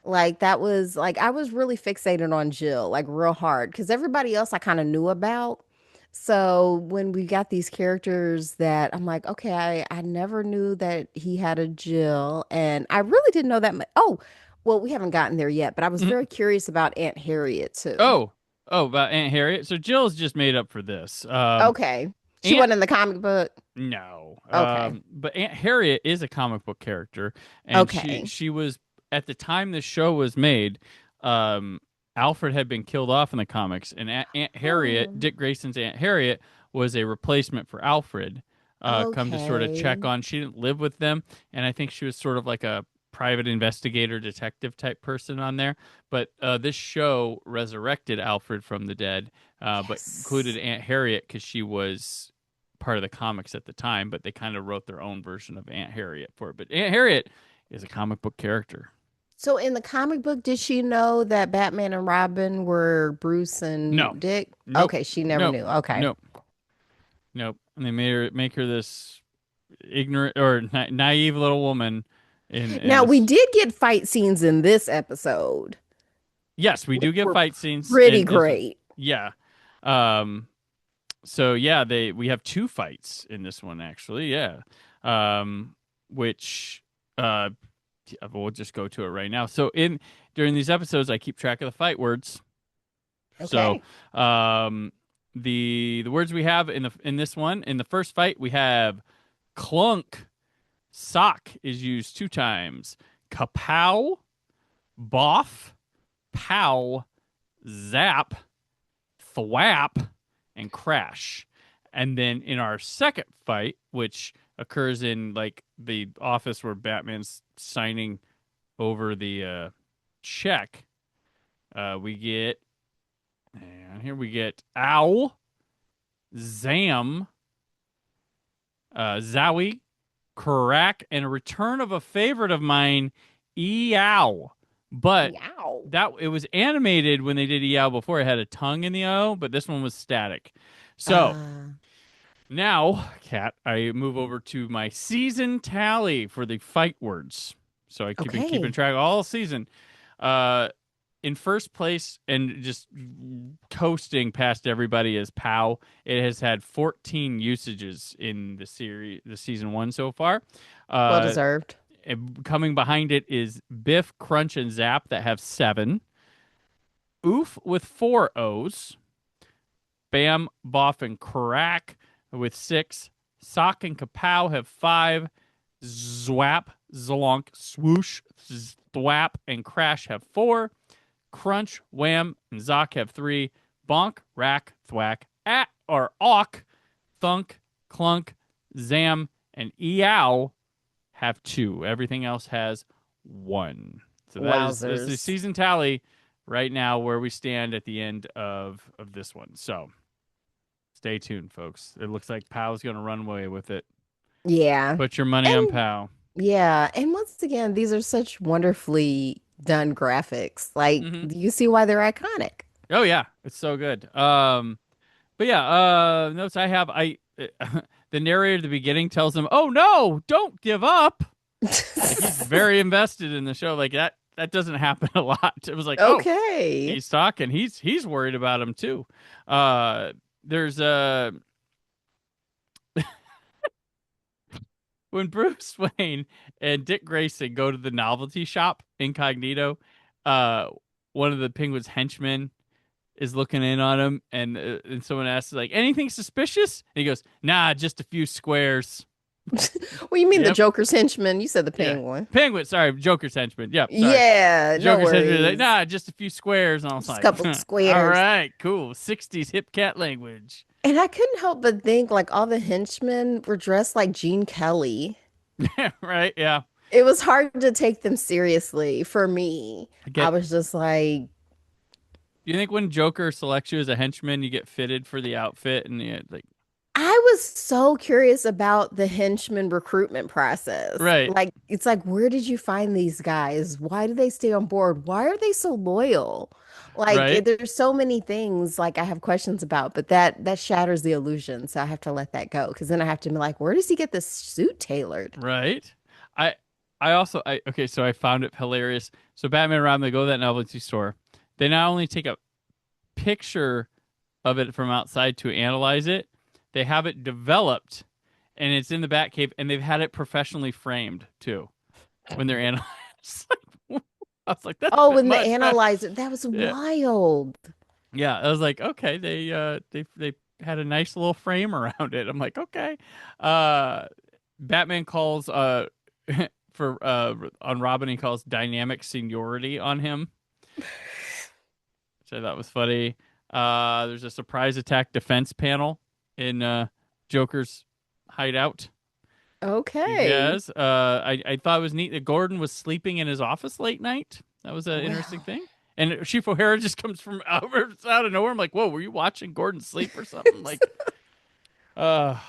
Like, that was like, I was really fixated on Jill, like, real hard, because everybody else I kind of knew about. So, when we got these characters that I'm like, okay, I never knew that he had a Jill, and I really didn't know that much. Oh, well, we haven't gotten there yet, but I was Mhm. very curious about Aunt Harriet too. Oh, about Aunt Harriet. So Jill's just made up for this. Okay. She Aunt wasn't in the comic book. No. Okay. But Aunt Harriet is a comic book character, and she Okay. she was at the time this show was made. Um, Alfred had been killed off in the comics, and Aunt Harriet, Oh, Dick Grayson's Aunt Harriet, was a replacement for Alfred. Come to sort of check okay. on. She didn't live with them, and I think she was sort of like a private investigator, detective type person on there. But this show resurrected Alfred from the dead, but included Yes. Aunt Harriet because she was part of the comics at the time, but they kind of wrote their own version of Aunt Harriet for it. But Aunt Harriet is a comic book character. So in the comic book, did she know that Batman and Robin were Bruce No, and Dick? nope, Okay, she never nope, knew. Okay. nope, nope. And they make her this ignorant or naive little woman. In Now we this, did get fight scenes in this episode, yes, we which do get were fight scenes, pretty and great. yeah. Um, so yeah, we have two fights in this one actually. Yeah. Which uh we'll just go to it right now. So in during these episodes I keep track of the fight words. So Okay. the words we have in this one, in the first fight we have clunk, Sock is used 2 times. Kapow, boff, pow, zap, thwap, and crash. And then in our second fight, which occurs in like the office where Batman's signing over the check, we get, and here we get ow, zam, zowie, crack, and a return of a favorite of mine, eow. But Yow. that it was animated when they did eow before. It had a tongue in the o, but this one was static. So now, Kat, I move over to my season tally for the fight words. So I been keeping Okay. track of all season. In first place and just coasting past everybody is Pow. It has had 14 usages in the season 1 so far. Well deserved. Coming behind it is Biff, Crunch, and Zap that have 7. Oof with 4 O's. Bam, Boff, and Crack with 6. Sock and Kapow have 5. Zwap, Zlonk, Swoosh, Thwap, and Crash have 4. Crunch, Wham, and Zock have 3. Bonk, Rack, Thwack, At, or Awk, Thunk, Clunk, Zam, and Eow have 2. Everything else has 1. So that's the season tally right now where we stand at the end of this one. So stay tuned, folks. It looks like Pow's going to run away with it. Yeah. Put your money on Pow. Yeah. And once again, these are such wonderfully done graphics. Like, you see why they're iconic. Oh yeah, it's so good. But yeah, notes I have. The narrator at the beginning tells him, "Oh no, don't give up." Like, he's very invested in the show. Like that doesn't happen a lot. It was like, okay, oh, he's talking. He's worried about him too. There's when Bruce Wayne and Dick Grayson go to the novelty shop incognito, one of the Penguin's henchmen is looking in on him, and someone asks, like, anything suspicious? And he goes, nah, just a few squares. Well, you mean the Joker's henchman? You said the Penguin. Yeah. Penguin, sorry, Joker's henchman. Yep. Sorry. Yeah, Joker's no henchman. worries. Like, nah, just a few squares. And I was Just like, a couple of squares. All right, cool. 60s hip cat language. And I couldn't help but think, like, all the henchmen were dressed like Gene Kelly. Right, yeah. It was hard to take them seriously for me. I was just like, you think when Joker selects you as a henchman, you get fitted for the outfit and like? I was so curious about the henchman recruitment process. Right. Like, it's like, where did you find these guys? Why do they stay on board? Why are they so loyal? Like, right? There's so many things like I have questions about, but that shatters the illusion. So I have to let that go because then I have to be like, where does he get this suit tailored? Right. Okay, so I found it hilarious. So Batman and Robin, they go to that novelty store. They not only take a picture of it from outside to analyze it, they have it developed, and it's in the Batcave, and they've had it professionally framed too when they're analyzing. I was like, that's when they analyze it, that was wild. Yeah, I was like, okay, they had a nice little frame around it. I'm like, okay. Batman calls for on Robin, he calls dynamic seniority on him, which I thought was funny. There's a surprise attack defense panel in Joker's hideout. Okay. Yes. I thought it was neat that Gordon was sleeping in his office late night. That was an interesting thing. And Chief O'Hara just comes from out of nowhere. I'm like, whoa, were you watching Gordon sleep or something? Like, so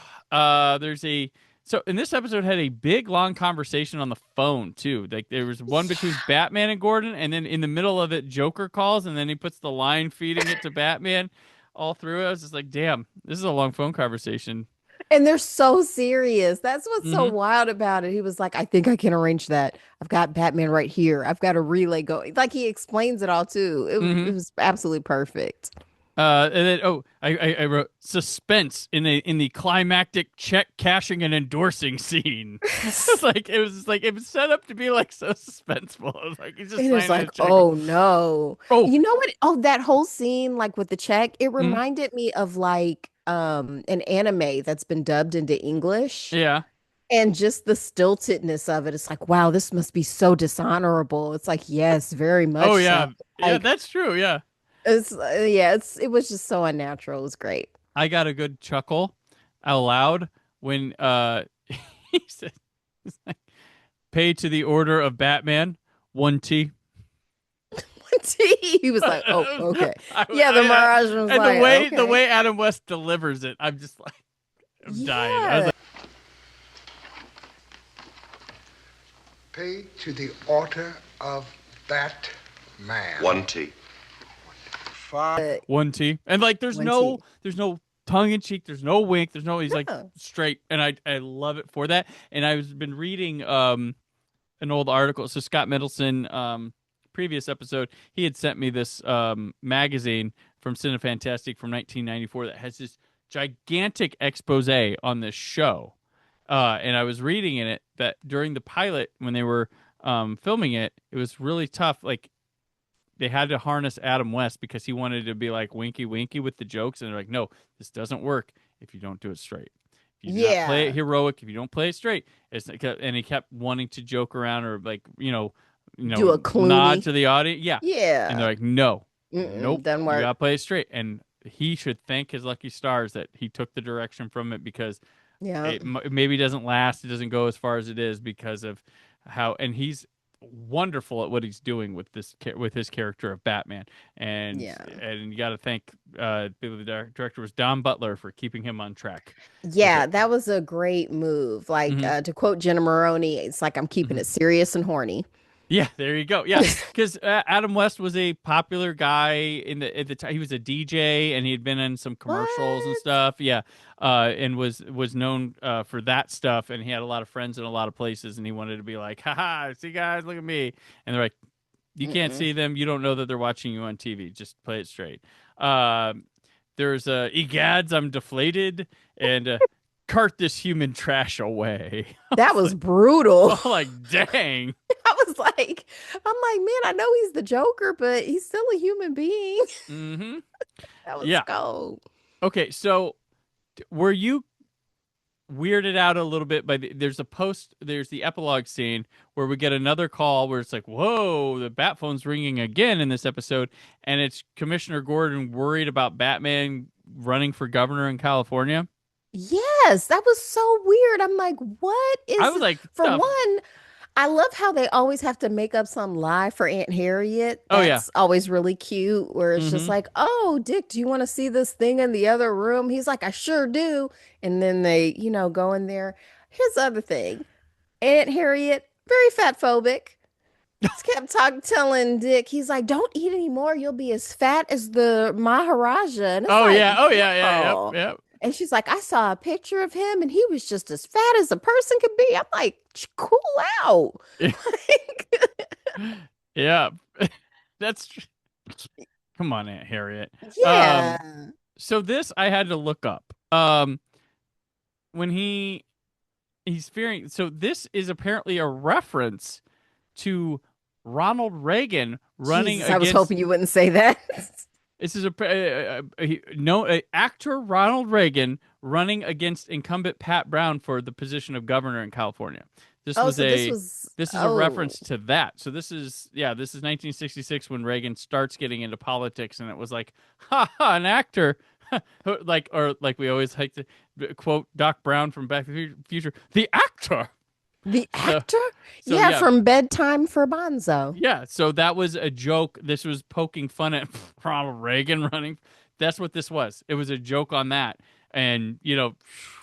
in this episode had a big long conversation on the phone too. Like there was one between Batman and Gordon, and then in the middle of it, Joker calls, and then he puts the line feeding it to Batman all through it. I was just like, damn, this is a long phone conversation. And they're so serious. That's what's so wild about it. He was like, I think I can arrange that. I've got Batman right here. I've got a relay going. Like he explains it all too. It was absolutely perfect. And then I wrote suspense in the climactic check cashing and endorsing scene. It was set up to be like so suspenseful. I was like, he's just it was like, oh no. Oh, you know what? Oh, that whole scene, like with the check, it reminded me of like an anime that's been dubbed into English. Yeah. And just the stiltedness of it. It's like, wow, this must be so dishonorable. It's like, yes, very Oh much so. yeah, yeah, Like, that's true. Yeah, it's yeah, it was just so unnatural. It was great. I got a good chuckle out loud when he said, it's like, "Pay to the order of Batman, 1T." He was like, oh, okay. I, Yeah, the I, Mirage was and like, the okay. way Adam West delivers it, I'm just like, I'm dying. I was Yeah. like, Pay to the order of Batman. 1T. Five. 1T, and like, there's One no, T. tongue in cheek, there's no wink, there's no. He's like No. straight, and I love it for that. And I've been reading an old article. So Scott Middleton, previous episode, he had sent me this magazine from Cinefantastic from 1994 that has this gigantic expose on this show. And I was reading in it that during the pilot, when they were filming it, it was really tough. Like, they had to harness Adam West because he wanted to be like winky winky with the jokes, and they're like, no, this doesn't work if you don't do it straight. If you do not play it Yeah. heroic, if you don't play it straight, and he kept wanting to joke around or like, Do a nod Clooney. to the audience, yeah. And they're Yeah. like, no, Mm-mm, nope, doesn't you work. gotta play it straight. And he should thank his lucky stars that he took the direction from it, because Yeah. it maybe doesn't last, it doesn't go as far as it is because of how, and he's wonderful at what he's doing with with his character of Batman. and Yeah. and you got to thank the director was Don Butler for keeping him on track with Yeah, it. that was a great move. Like Hmm. to quote Jenna Maroney, it's like I'm keeping Hmm. it serious and horny. Yeah, there you go. Yeah, because Adam West was a popular guy in the at the time. He was a DJ, and he had been in some commercials and What? stuff. Yeah, and was known for that stuff. And he had a lot of friends in a lot of places. And he wanted to be like, "Haha, see guys, look at me." And they're like, "You can't Mm-mm. see them. You don't know that they're watching you on TV. Just play it straight." Um, there's "Egads, I'm deflated," and "Cart this human trash away." I That was was like, brutal. oh, like, dang. I was like, I'm like, man, I know he's the Joker, but he's still a human being. Hmm. That was Yeah. cold. Okay, so were you weirded out a little bit by there's the epilogue scene where we get another call where it's like, whoa, the bat phone's ringing again in this episode, and it's Commissioner Gordon worried about Batman running for governor in California. Yes, that was so weird. I'm like, what I is was like, for one, I love how they always have to make up some lie for Aunt Harriet. oh yeah. That's always really cute, where it's just Hmm. like, oh, Dick, do you want to see this thing in the other room? He's like, I sure do. And then they, go in there. Here's the other thing. Aunt Harriet, very fat phobic. Just kept telling Dick, he's like, don't eat anymore. You'll be as fat as the Maharaja. And it's Oh like, yeah. Oh yeah. Yeah. girl. Yep. And she's like, I saw a picture of him and he was just as fat as a person could be. I'm like, cool out. Yep. Yeah. That's come on, Aunt Harriet. Yeah. So this I had to look up. When he's fearing, so this is apparently a reference to Ronald Reagan running Jesus, I was against. hoping you wouldn't say that. This is actor Ronald Reagan running against incumbent Pat Brown for the position of governor in California. This Oh, was so this is a reference to that. So this is 1966 when Reagan starts getting into politics, and it was like, ha ha, an actor. Like we always like to quote Doc Brown from Back to the Future, the actor. the So, actor? so Yeah, yeah, from Bedtime for Bonzo. yeah. So that was a joke. This was poking fun at Ronald Reagan running. That's what this was. It was a joke on that. And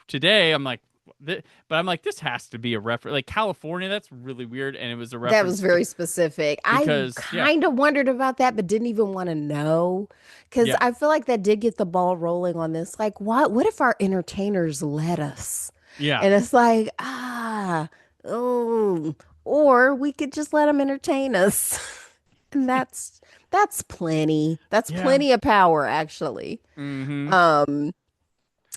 today I'm like, but I'm like, this has to be a reference. Like California, that's really weird. And it was a reference. That was very specific. I because yeah, kind of wondered about that, but didn't even want to know because yeah, I feel like that did get the ball rolling on this. Like, what if our entertainers let us? yeah, And it's like, oh, or we could just let them entertain us. And that's plenty. That's yeah. plenty of power, actually. Mm-hmm. Um,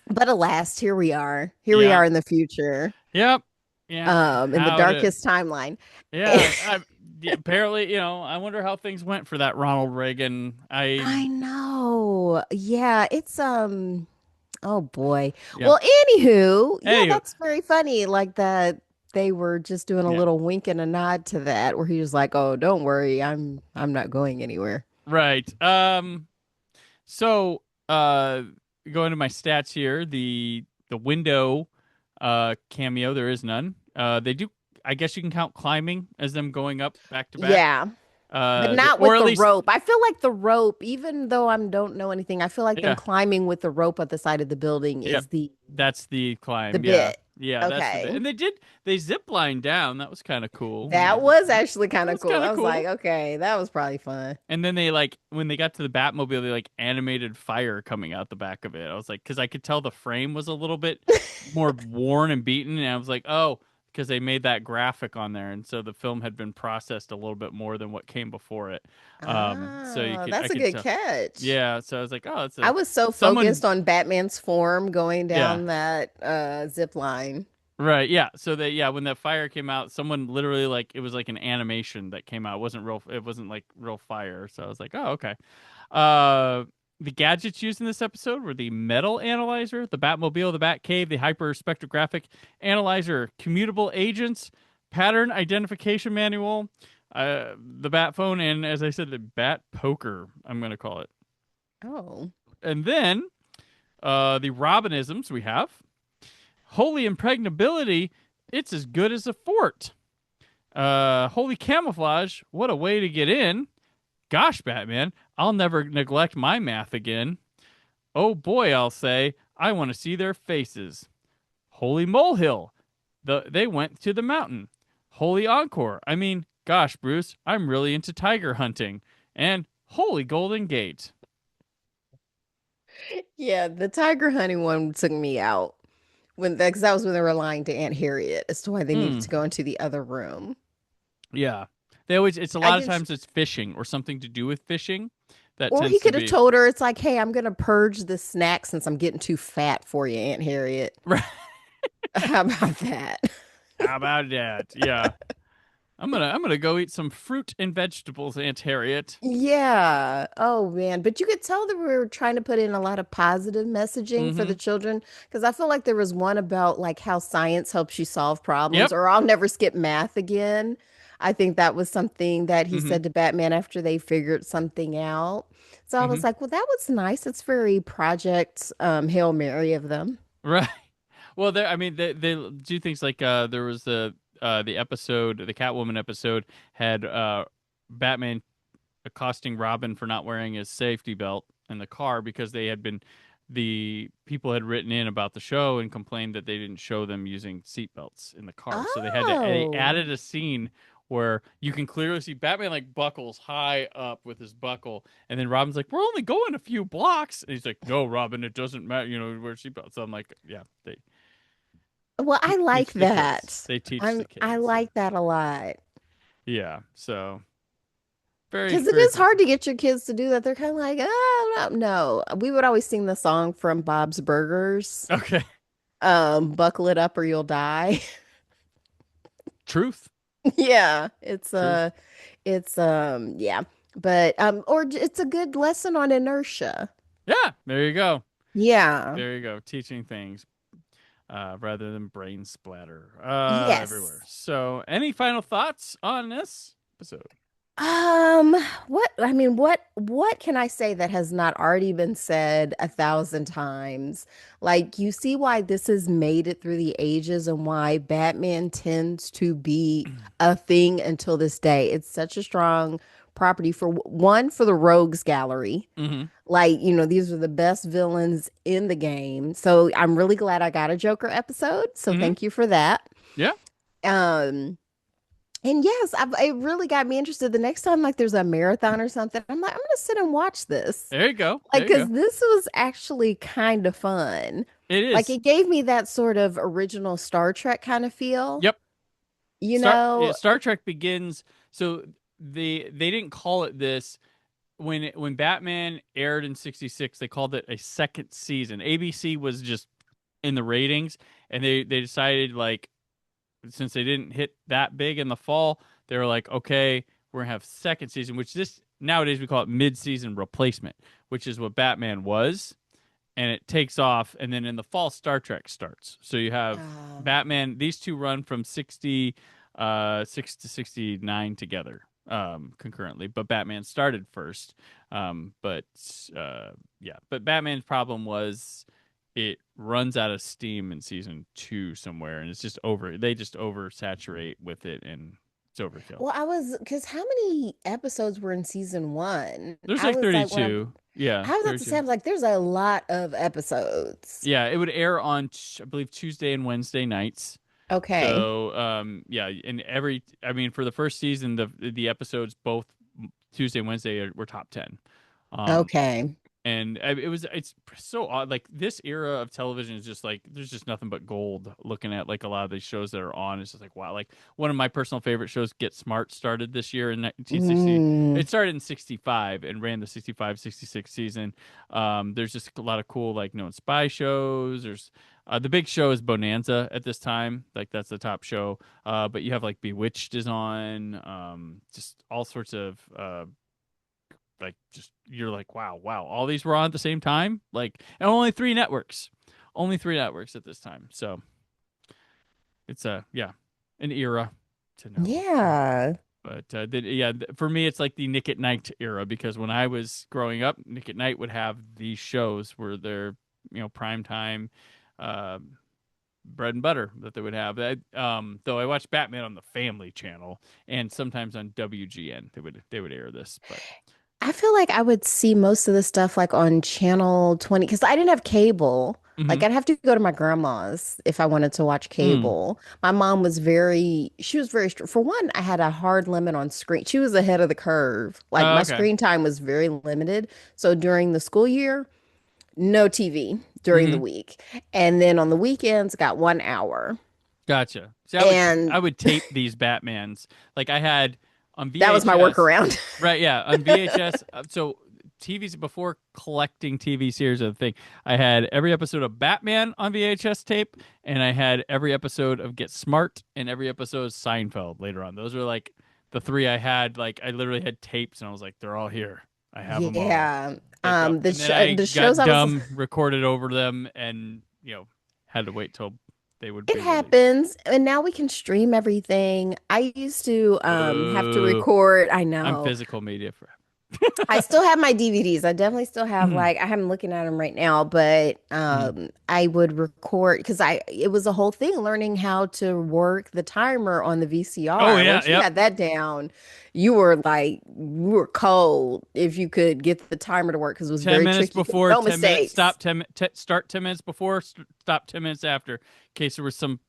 but alas, here we are. Here we Yeah. are in the future. Yep. Yeah. In the How darkest timeline. Yeah. Apparently, I wonder how things went for that Ronald Reagan. I know. Yeah, it's Oh boy. Yeah. Well, anywho, yeah, Anywho, that's very funny. Like that they were just doing a yeah. little wink and a nod to that, where he was like, "Oh, don't worry, I'm not going anywhere." Right. So, going to my stats here, the window cameo, there is none. They do, I guess you can count climbing as them going up back to back. Yeah, but not Or with at the least, rope. I feel like the rope, even though I don't know anything, I feel like them yeah, climbing with the rope at the side of the building yep. is the That's the the climb. Yeah. bit. Yeah, that's the bit. Okay. And they zip line down. That was kind of cool when they That zip was line. actually kind That of was cool. kind I of was like, cool. okay, that was probably fun. And then they like when they got to the Batmobile, they like animated fire coming out the back of it. I was like, because I could tell the frame was a little bit more worn and beaten, and I was like, oh, because they made that graphic on there, and so the film had been processed a little bit more than what came before it. So Ah, I that's a could good tell. catch. Yeah, so I was like, oh, it's I a was so someone. focused on Batman's form going Yeah, down that zip line. right. Yeah. So when that fire came out, someone literally like it was like an animation that came out. It wasn't real. It wasn't like real fire. So I was like, oh, okay. Uh, the gadgets used in this episode were the metal analyzer, the Batmobile, the Batcave, the hyperspectrographic analyzer, commutable agents, pattern identification manual, the Bat phone, and as I said, the Bat poker. I'm going to call it. Oh. And then the Robinisms we have. Holy impregnability, it's as good as a fort. Holy camouflage, what a way to get in. Gosh, Batman, I'll never neglect my math again. Oh boy, I'll say, I want to see their faces. Holy molehill, they went to the mountain. Holy encore, I mean, gosh, Bruce, I'm really into tiger hunting. And holy Golden Gate. Yeah, the tiger hunting one took me out when because that was when they were lying to Aunt Harriet as to why they needed Mm, to go into the other room. yeah. They always, it's a I lot of didn't, times it's fishing or something to do with fishing. That or he tends to could have be. told her it's like, hey, I'm gonna purge the snack since I'm getting too fat for you, Aunt Harriet. Right. How about that? How about that? Yeah. I'm gonna go eat some fruit and vegetables, Aunt Harriet. Yeah. Oh man. But you could tell that we were trying to put in a lot of positive messaging for Mm-hmm. the children because I feel like there was one about like how science helps you solve problems, Yep. or I'll never skip math again. I think that was something that he Mm-hmm. said to Batman after they figured something out. So I Mm-hmm. was like, well, that was nice. It's very Project Hail Mary of them. Right. Well, I mean, they do things like there was the episode, the Catwoman episode had Batman accosting Robin for not wearing his safety belt in the car because the people had written in about the show and complained that they didn't show them using seatbelts in the car. So they Oh. added a scene where you can clearly see Batman like buckles high up with his buckle, and then Robin's like, "We're only going a few blocks," and he's like, "No, Robin, it doesn't matter. You know, wear seatbelts." So I'm like, "Yeah, they Well, I like teach the kids. that. They teach the I kids." like that a lot. Yeah, so very Because it very is hard pleasant. to get your kids to do that. They're kind of like, oh, no. We would always sing the song from Bob's Burgers, Okay, Buckle It Up or You'll Die. truth, Yeah, truth. yeah. But it's a good lesson on inertia. Yeah, there you go. Yeah. There you go. Teaching things rather than brain splatter everywhere. Yes. So, any final thoughts on this episode? What can I say that has not already been said 1,000 times? Like, you see why this has made it through the ages and why Batman tends to be a thing until this day. It's such a strong property for one, for the rogues gallery. Mm-hmm. Like, these are the best villains in the game. So I'm really glad I got a Joker episode. So Mm-hmm. thank you for that. Yeah. Um, and yes, it really got me interested. The next time, like, there's a marathon or something, I'm like, I'm gonna sit and watch this, There you go. like, There you because go. this was actually kind of fun. It Like, is. it gave me that sort of original Star Trek kind of feel, Yep. you know? Star Trek begins. So they didn't call it this when Batman aired in '66. They called it a second season. ABC was just in the ratings, and they decided like since they didn't hit that big in the fall, they were like, okay, we're gonna have second season, which this nowadays we call it mid-season replacement, which is what Batman was. and it takes off, and then in the fall Star Trek starts. So you have Batman. These two run from 66 to 69 together, concurrently, but Batman started first. But but Batman's problem was it runs out of steam in season 2 somewhere, and it's just over. They just oversaturate with it, and it's overkill. Well, because how many episodes were in season 1? There's I like was like, when 32. Yeah, I was about to 32. say, I'm like, there's a lot of episodes. Yeah, it would air on I believe Tuesday and Wednesday nights. Okay. So and I mean for the first season the episodes both Tuesday and Wednesday were top 10. Um Okay. and it's so odd. Like this era of television is just like there's just nothing but gold. Looking at like a lot of these shows that are on, it's just like wow. Like one of my personal favorite shows, Get Smart, started this year in 1960. Mm. It started in 65 and ran the 65 66 season. There's just a lot of cool like known spy shows. There's the big show is Bonanza at this time, like that's the top show. But you have like Bewitched is on, just all sorts of like just you're like wow all these were on at the same time, like, and only three networks at this time. So it's an era to know. Yeah. But for me it's like the Nick at Night era, because when I was growing up, Nick at Night would have these shows where they're prime time bread and butter that they would have. Though I watched Batman on the Family Channel, and sometimes on WGN they would air this. But I feel like I would see most of the stuff like on channel 20 because I didn't have cable. Like Mhm. I'd have to go to my grandma's if I wanted to watch Mm. cable. My mom was she was very strict. For one, I had a hard limit on screen. She was ahead of the curve. Like Oh, my okay. screen time was very limited. So during the school year, no TV during the Hmm. week. And then on the weekends, got 1 hour. Gotcha. See, I And would tape these Batmans. Like I had on that was my VHS. workaround. Right, yeah, on VHS. So TVs before collecting TV series of the thing, I had every episode of Batman on VHS tape, and I had every episode of Get Smart and every episode of Seinfeld later on. Those were like the three I had. Like I literally had tapes, and I was like, they're all here. I have them all. Yeah. Like, and then I The got shows I was dumb, recorded over them, and had to wait till they would It be released. happens, and now we can stream everything. I used to have to Boo. record. I I'm know. physical media forever. I still have my DVDs. I definitely still have like I'm looking at them right now, but I would record because I it was a whole thing learning how to work the timer on the Oh VCR. yeah, Once you yep. had that down, you were cold if you could get the timer to work because it was 10 very minutes tricky. before, No 10 minutes mistakes. stop, start 10 minutes before, stop 10 minutes after, in case there was some.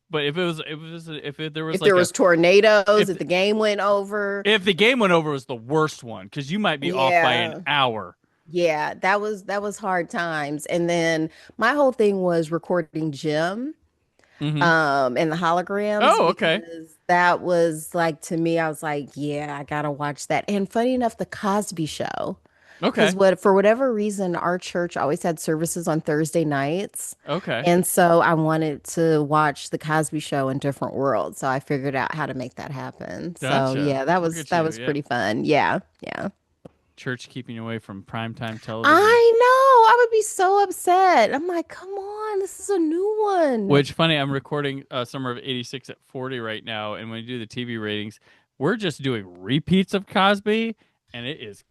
But if there was If there like was tornadoes, if if the game went over, if the game went over, it was the worst one because you might be off by an yeah. hour. Yeah, that was hard times. And then my whole thing was recording Jim Mm-hmm. and the holograms Oh, okay. because that was like to me, I was like, yeah, I gotta watch that. And funny enough, the Cosby Show. Because Okay. for whatever reason, our church always had services on Thursday nights. Okay. And so I wanted to watch the Cosby Show in different worlds. So I figured out how to make that happen. So Gotcha. yeah, that Look was at that you. was Yep. pretty fun. Yeah, yeah. Church keeping you away from primetime television. I know. I would be so upset. I'm like, come on, this is a new one. Which funny, I'm recording Summer of '86 at 40 right now, and when we do the TV ratings, we're just doing repeats of Cosby, and it is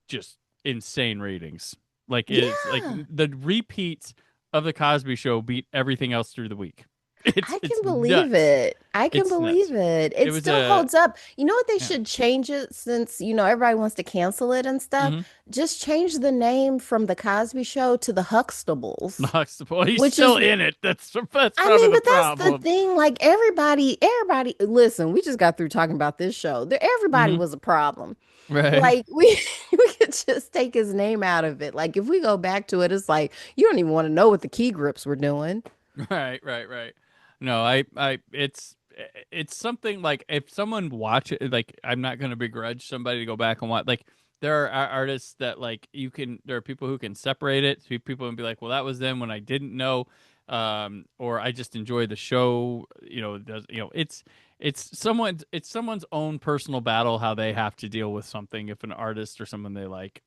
just insane ratings. Like it's like Yeah, the repeats of the Cosby Show beat everything else through the week. I It's can believe nuts. it. I can It's nuts. believe it. It It was still a holds up. You know what? They yeah. should change it since, everybody wants to cancel it and stuff. Mm-hmm. Just change the name from the Cosby Show to the Huxtables, Well, he's which still is in it. That's I probably mean, the but that's the problem. thing. Like everybody, listen, we just got through talking about this show. Everybody Mm-hmm. was a problem. Right. Like we could just take his name out of it. Like if we go back to it, it's like you don't even want to know what the key grips were doing. Right. No, it's something like if someone watch it, like I'm not going to begrudge somebody to go back and watch. Like there are artists that like there are people who can separate it. So people can be like, well, that was them when I didn't know, or I just enjoy the show. It's someone's own personal battle how they have to deal with something if an artist or someone they like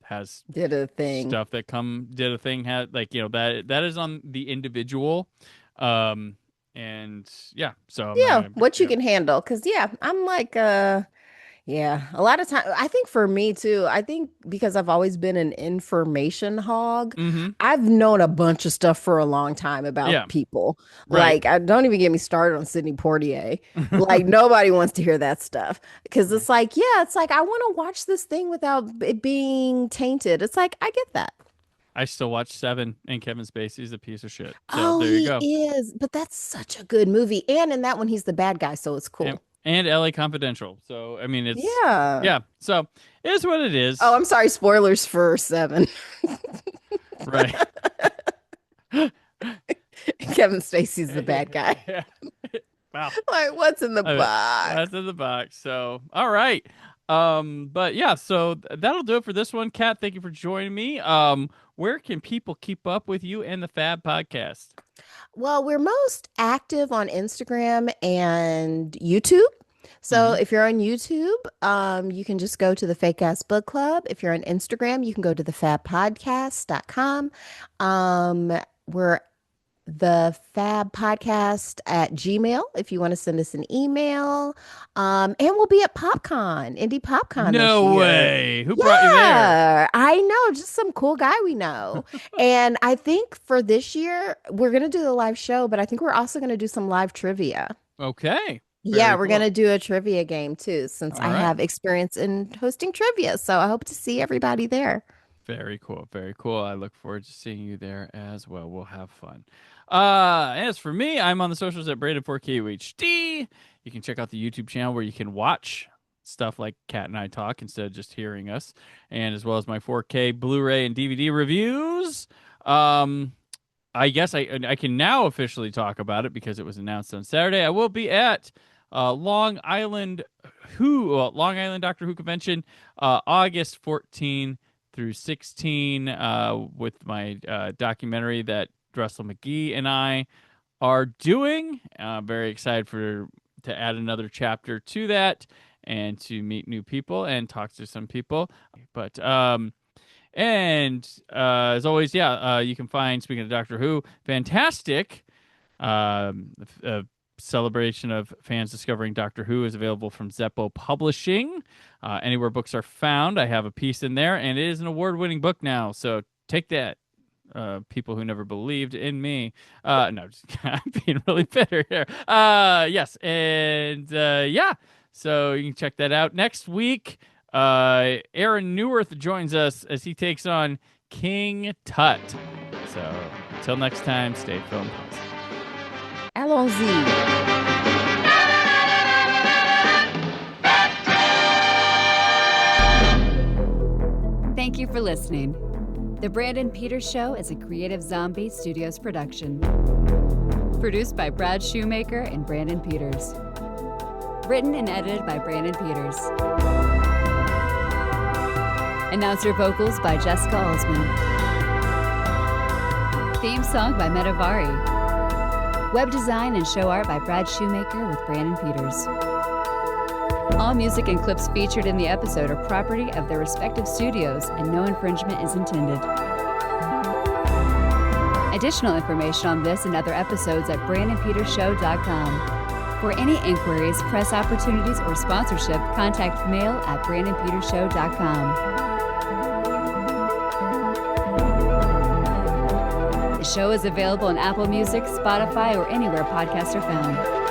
has Did a thing. stuff that did a thing, had like, that is on the individual. And yeah, so I'm not Yeah, gonna, what you can handle. Because, yeah, I'm like, yeah, a lot of time. I think for me too, I think because I've always been an information hog, Mm-hmm. I've known a bunch of stuff for a long time Yeah, about people. right. Like, I don't even get me started on Sidney Poitier. Like, nobody wants to hear that stuff because Right. it's like, yeah, it's like I want to watch this thing without it being tainted. It's like I get that. I still watch Seven, and Kevin Spacey's a piece of shit. So Oh, there you he go. is, but that's such a good movie, and in that one, he's the bad guy, so it's And, cool. and LA Confidential. So I mean, it's Yeah. yeah. So it is what it Oh, is. I'm sorry. Spoilers for Seven. Right. Kevin Spacey's the bad guy. Yeah. Wow. Like, what's in the box? That's in the box. So, all right. But yeah, so that'll do it for this one. Kat, thank you for joining me. Where can people keep up with you and the Fab Podcast? Well, we're most active on Instagram and YouTube. So Mhm. if you're on YouTube, you can just go to the Fake Ass Book Club. If you're on Instagram, you can go to thefabpodcast.com. We're the Fab Podcast at Gmail if you want to send us an email. And we'll be at PopCon, Indie PopCon this No year. way. Who brought you there? Yeah, I know, just some cool guy we know. And I think for this year, we're going to do the live show, but I think we're also going to do some live trivia. Okay. Yeah, Very we're cool. going to do a trivia game too, since All I right. have experience in hosting trivia. So I hope to see everybody there. Very cool. Very cool. I look forward to seeing you there as well. We'll have fun. As for me, I'm on the socials at Brandon4KUHD. You can check out the YouTube channel where you can watch stuff like Kat and I talk instead of just hearing us, and as well as my 4K Blu-ray and DVD reviews. I guess I can now officially talk about it because it was announced on Saturday. I will be at Long Island Doctor Who convention, August 14 through 16, with my documentary that Dressel McGee and I are doing. Very excited to add another chapter to that and to meet new people and talk to some people. But as always, you can find, speaking of Doctor Who, fantastic celebration of fans discovering Doctor Who is available from Zeppo Publishing. Anywhere books are found, I have a piece in there, and it is an award-winning book now. So take that, people who never believed in me. No, just, I'm being really bitter here. Yes, and yeah, so you can check that out next week. Aaron Newirth joins us as he takes on King Tut. So until next time, stay film close. Allons-y. Thank you for listening. The Brandon Peters Show is a Creative Zombie Studios production. Produced by Brad Shoemaker and Brandon Peters. Written and edited by Brandon Peters. Announcer vocals by Jessica Alsman. Theme song by Metavari. Web design and show art by Brad Shoemaker with Brandon Peters. All music and clips featured in the episode are property of their respective studios, and no infringement is intended. Additional information on this and other episodes at BrandonPetersShow.com. For any inquiries, press opportunities, or sponsorship, contact mail at BrandonPetersShow.com. The show is available on Apple Music, Spotify, or anywhere podcasts are found.